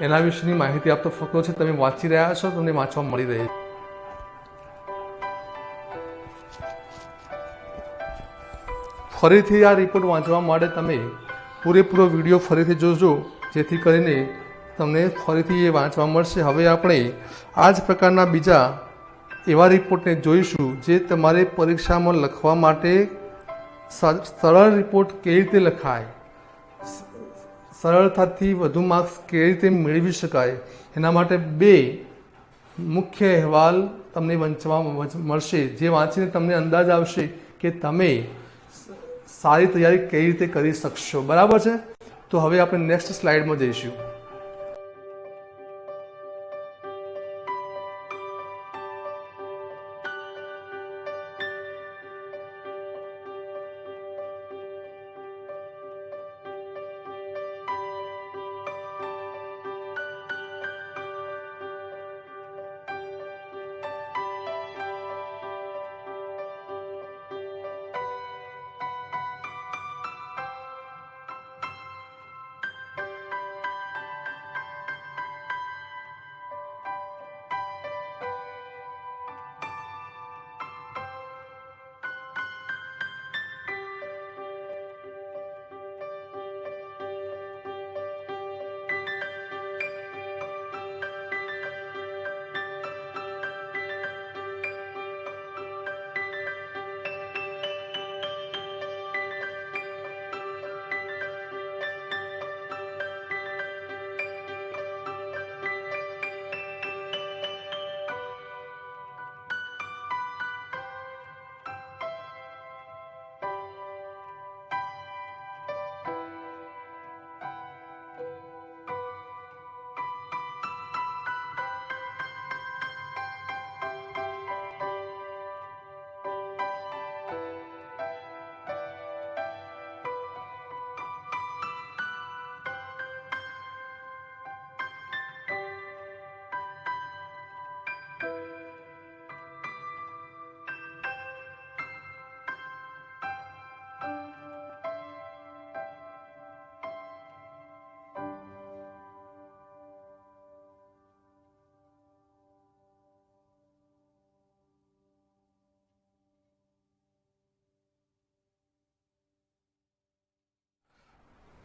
S2: એના વિશેની માહિતી આપતો ફકરો છે. તમે વાંચી રહ્યા છો, તમને વાંચવા મળી રહે. ફરીથી આ રિપોર્ટ વાંચવા માટે તમે પૂરેપૂરો વિડીયો ફરીથી જોજો, જેથી કરીને તમને ફરીથી એ વાંચવા મળશે. હવે આપણે આ જ પ્રકારના બીજા એવા રિપોર્ટને જોઈશું જે તમારે પરીક્ષામાં લખવા માટે સરળ રિપોર્ટ કેવી રીતે લખાય, સરળતાથી વધુ માર્ક્સ કેવી રીતે મેળવી શકાય, એના માટે 2 મુખ્ય અહેવાલ તમને વાંચવા મળશે, જે વાંચીને તમને અંદાજ આવશે કે તમે સારી તૈયારી કેવી રીતે કરી શકશો. બરાબર છે? તો હવે આપણે નેક્સ્ટ સ્લાઇડમાં જઈશું.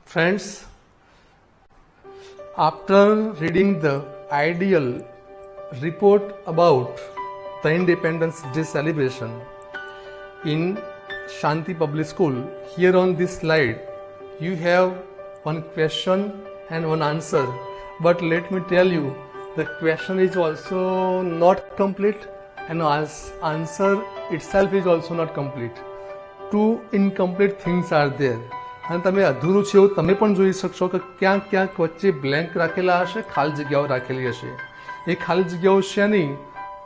S2: Friends, after reading the ideal report about the Independence Day celebration in Shanti Public School, here on this slide you have one question and one answer, but let me tell you, the question is also not complete and answer itself is also not complete. 2 incomplete things are there. અને તમે અધૂરું છે એવું તમે પણ જોઈ શકશો કે ક્યાંક ક્યાંક વચ્ચે બ્લેન્ક રાખેલા હશે, ખાલી જગ્યાઓ રાખેલી હશે. એ ખાલી જગ્યાઓ છે નહીં,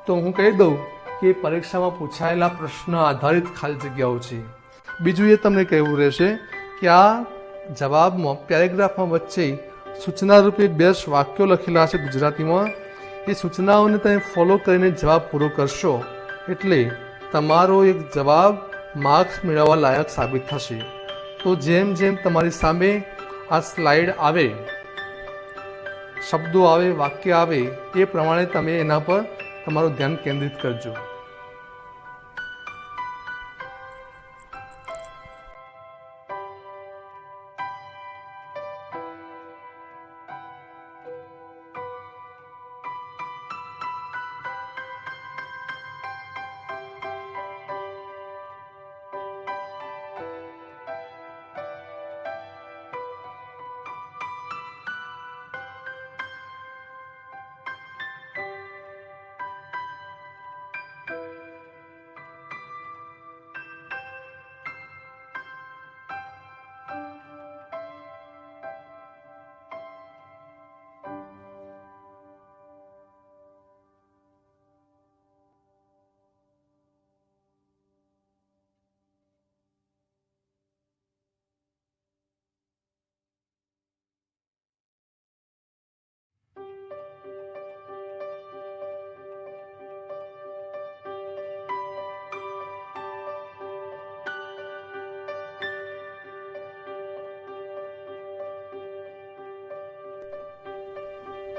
S2: તો હું કહી દઉં કે પરીક્ષામાં પૂછાયેલા પ્રશ્ન આધારિત ખાલી જગ્યાઓ છે. બીજું એ તમને કહેવું રહેશે કે આ જવાબમાં પેરેગ્રાફમાં વચ્ચે સૂચના રૂપે 2 વાક્યો લખેલા હશે ગુજરાતીમાં. એ સૂચનાઓને તમે ફોલો કરીને જવાબ પૂરો કરશો એટલે તમારો એક જવાબ માર્ક્સ મેળવવા લાયક સાબિત થશે. તો જેમ જેમ તમારી સામે આ સ્લાઇડ આવે, શબ્દો આવે, વાક્ય આવે, એ પ્રમાણે તમે એના પર તમારું ધ્યાન કેન્દ્રિત કરજો.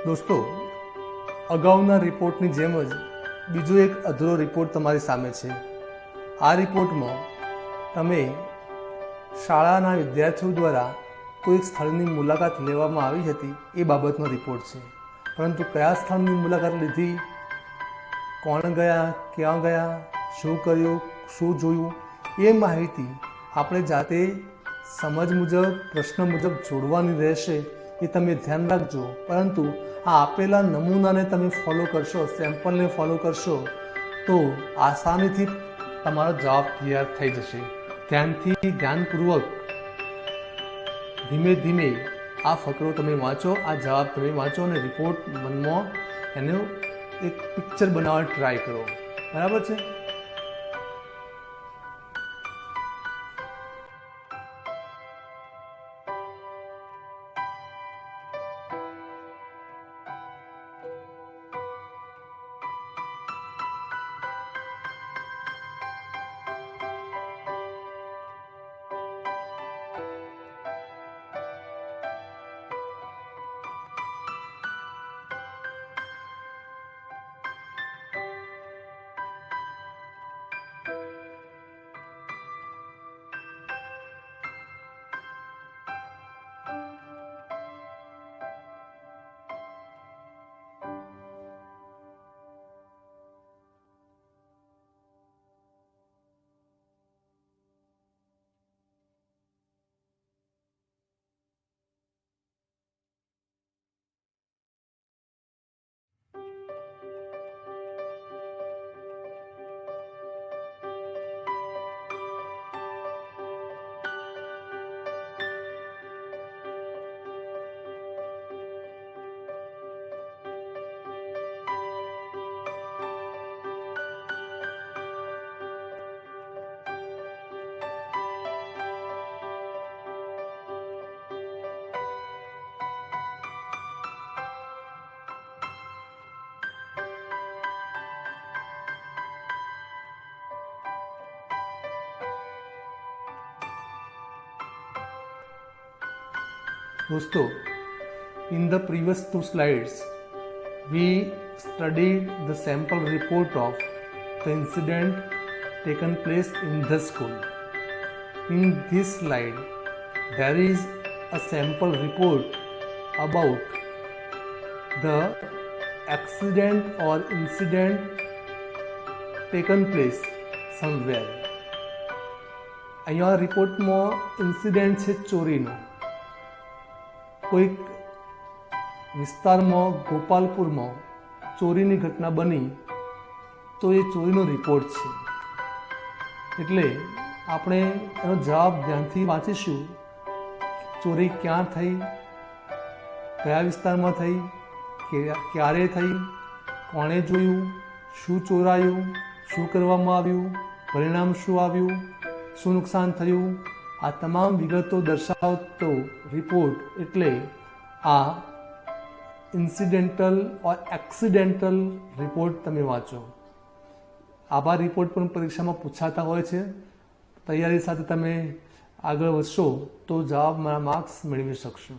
S2: દોસ્તો, અગાઉના રિપોર્ટની જેમ જ બીજો એક અધૂરો રિપોર્ટ તમારી સામે છે. આ રિપોર્ટમાં તમે શાળાના વિદ્યાર્થીઓ દ્વારા કોઈ સ્થળની મુલાકાત લેવામાં આવી હતી એ બાબતનો રિપોર્ટ છે. પરંતુ કયા સ્થળની મુલાકાત લીધી, કોણ ગયા, ક્યાં ગયા, શું કર્યું, શું જોયું, એ માહિતી આપણે જાતે સમજ મુજબ, પ્રશ્ન મુજબ જોડવાની રહેશે. એ તમે ધ્યાન રાખજો. પરંતુ આ આપેલા નમૂનાને તમે ફોલો કરશો, સેમ્પલને ફોલો કરશો, તો આસાનીથી તમારો જવાબ તૈયાર થઈ જશે. ધ્યાનપૂર્વક ધીમે ધીમે આ ફકરો તમે વાંચો, આ જવાબ તમે વાંચો અને રિપોર્ટ મનમાં એનું એક પિક્ચર બનાવવા ટ્રાય કરો. બરાબર છે? दोस्तों, in the previous 2 slides, we studied the sample report of the incident taken place in the school. In this slide, there is a sample report about the accident or incident taken place somewhere. અહીંયા રિપોર્ટમાં ઇન્સિડન્ટ છે ચોરીનો. કોઈક વિસ્તારમાં ગોપાલપુરમાં ચોરીની ઘટના બની, તો એ ચોરીનો રિપોર્ટ છે. એટલે આપણે એનો જવાબ ધ્યાનથી વાંચીશું. ચોરી ક્યાં થઈ, કયા વિસ્તારમાં થઈ, ક્યારે થઈ, કોણે જોયું, શું ચોરાયું, શું કરવામાં આવ્યું, પરિણામ શું આવ્યું, શું નુકસાન થયું, આ તમામ વિગતો દર્શાવતો રિપોર્ટ એટલે આ ઇન્સિડેન્ટલ ઓર એક્સિડેન્ટલ રિપોર્ટ તમે વાંચો. આવા રિપોર્ટ પણ પરીક્ષામાં પૂછાતા હોય છે. તૈયારી સાથે તમે આગળ વધશો તો જવાબમાં માર્ક્સ મેળવી શકશો.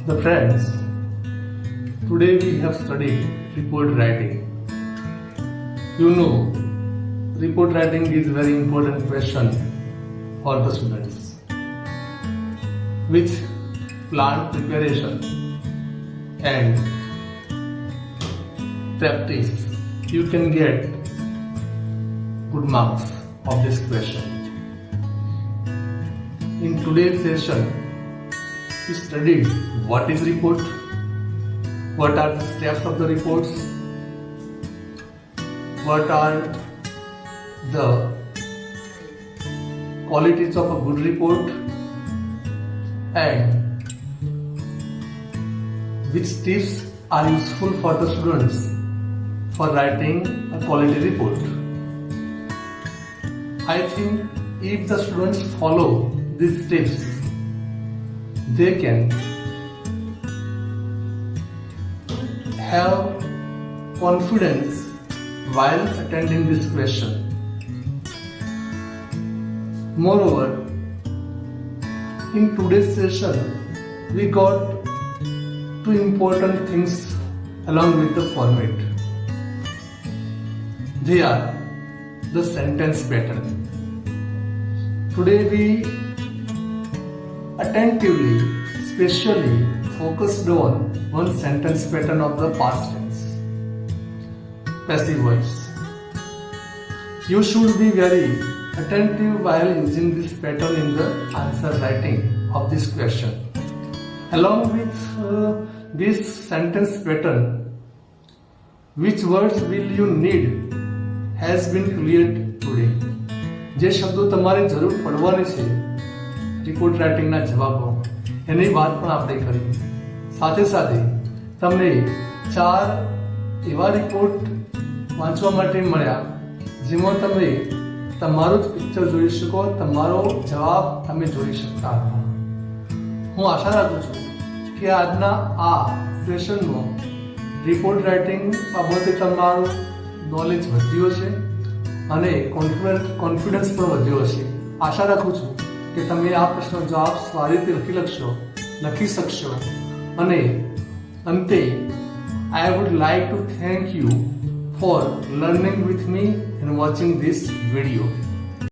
S1: The friends, today we have studied report writing. You know, report writing is very important question for the students. With planned preparation and practice, you can get good marks of this question. In today's session, we studied what is report, what are the steps of the reports, what are the qualities of a good report, and which tips are useful for the students for writing a quality report. I think if the students follow these tips, they can have confidence while attending this question. Moreover, in today's session, we got two important things along with the format. They are the sentence pattern. Today we attentively, specially focused on one sentence pattern of the past tense, passive voice. You should be very attentive while using this pattern in the answer writing of this question. Along with this sentence pattern, which words will you need has been cleared today. જે શબ્દો તમારે જરૂર પડવાની છે રિપોર્ટ રાઇટિંગના જવાબો એની વાત પણ આપણે કરી. સાથે સાથે તમને 4 એવા રિપોર્ટ વાંચવા માટે મળ્યા જેમાં તમે તમારું જ પિક્ચર જોઈ શકો, તમારો જવાબ તમે જોઈ શકતા હતા. હું આશા રાખું છું કે આજના આ સેશનમાં રિપોર્ટ રાઇટિંગ બાબતે તમારું નોલેજ વધ્યું છે અને કોન્ફિડન્સ પણ વધ્યો હશે. આશા રાખું છું કે તમે આ પ્રશ્નનો જવાબ સારી રીતે લખી શકશો. અને અંતે I would like to thank you for learning with me and watching this video.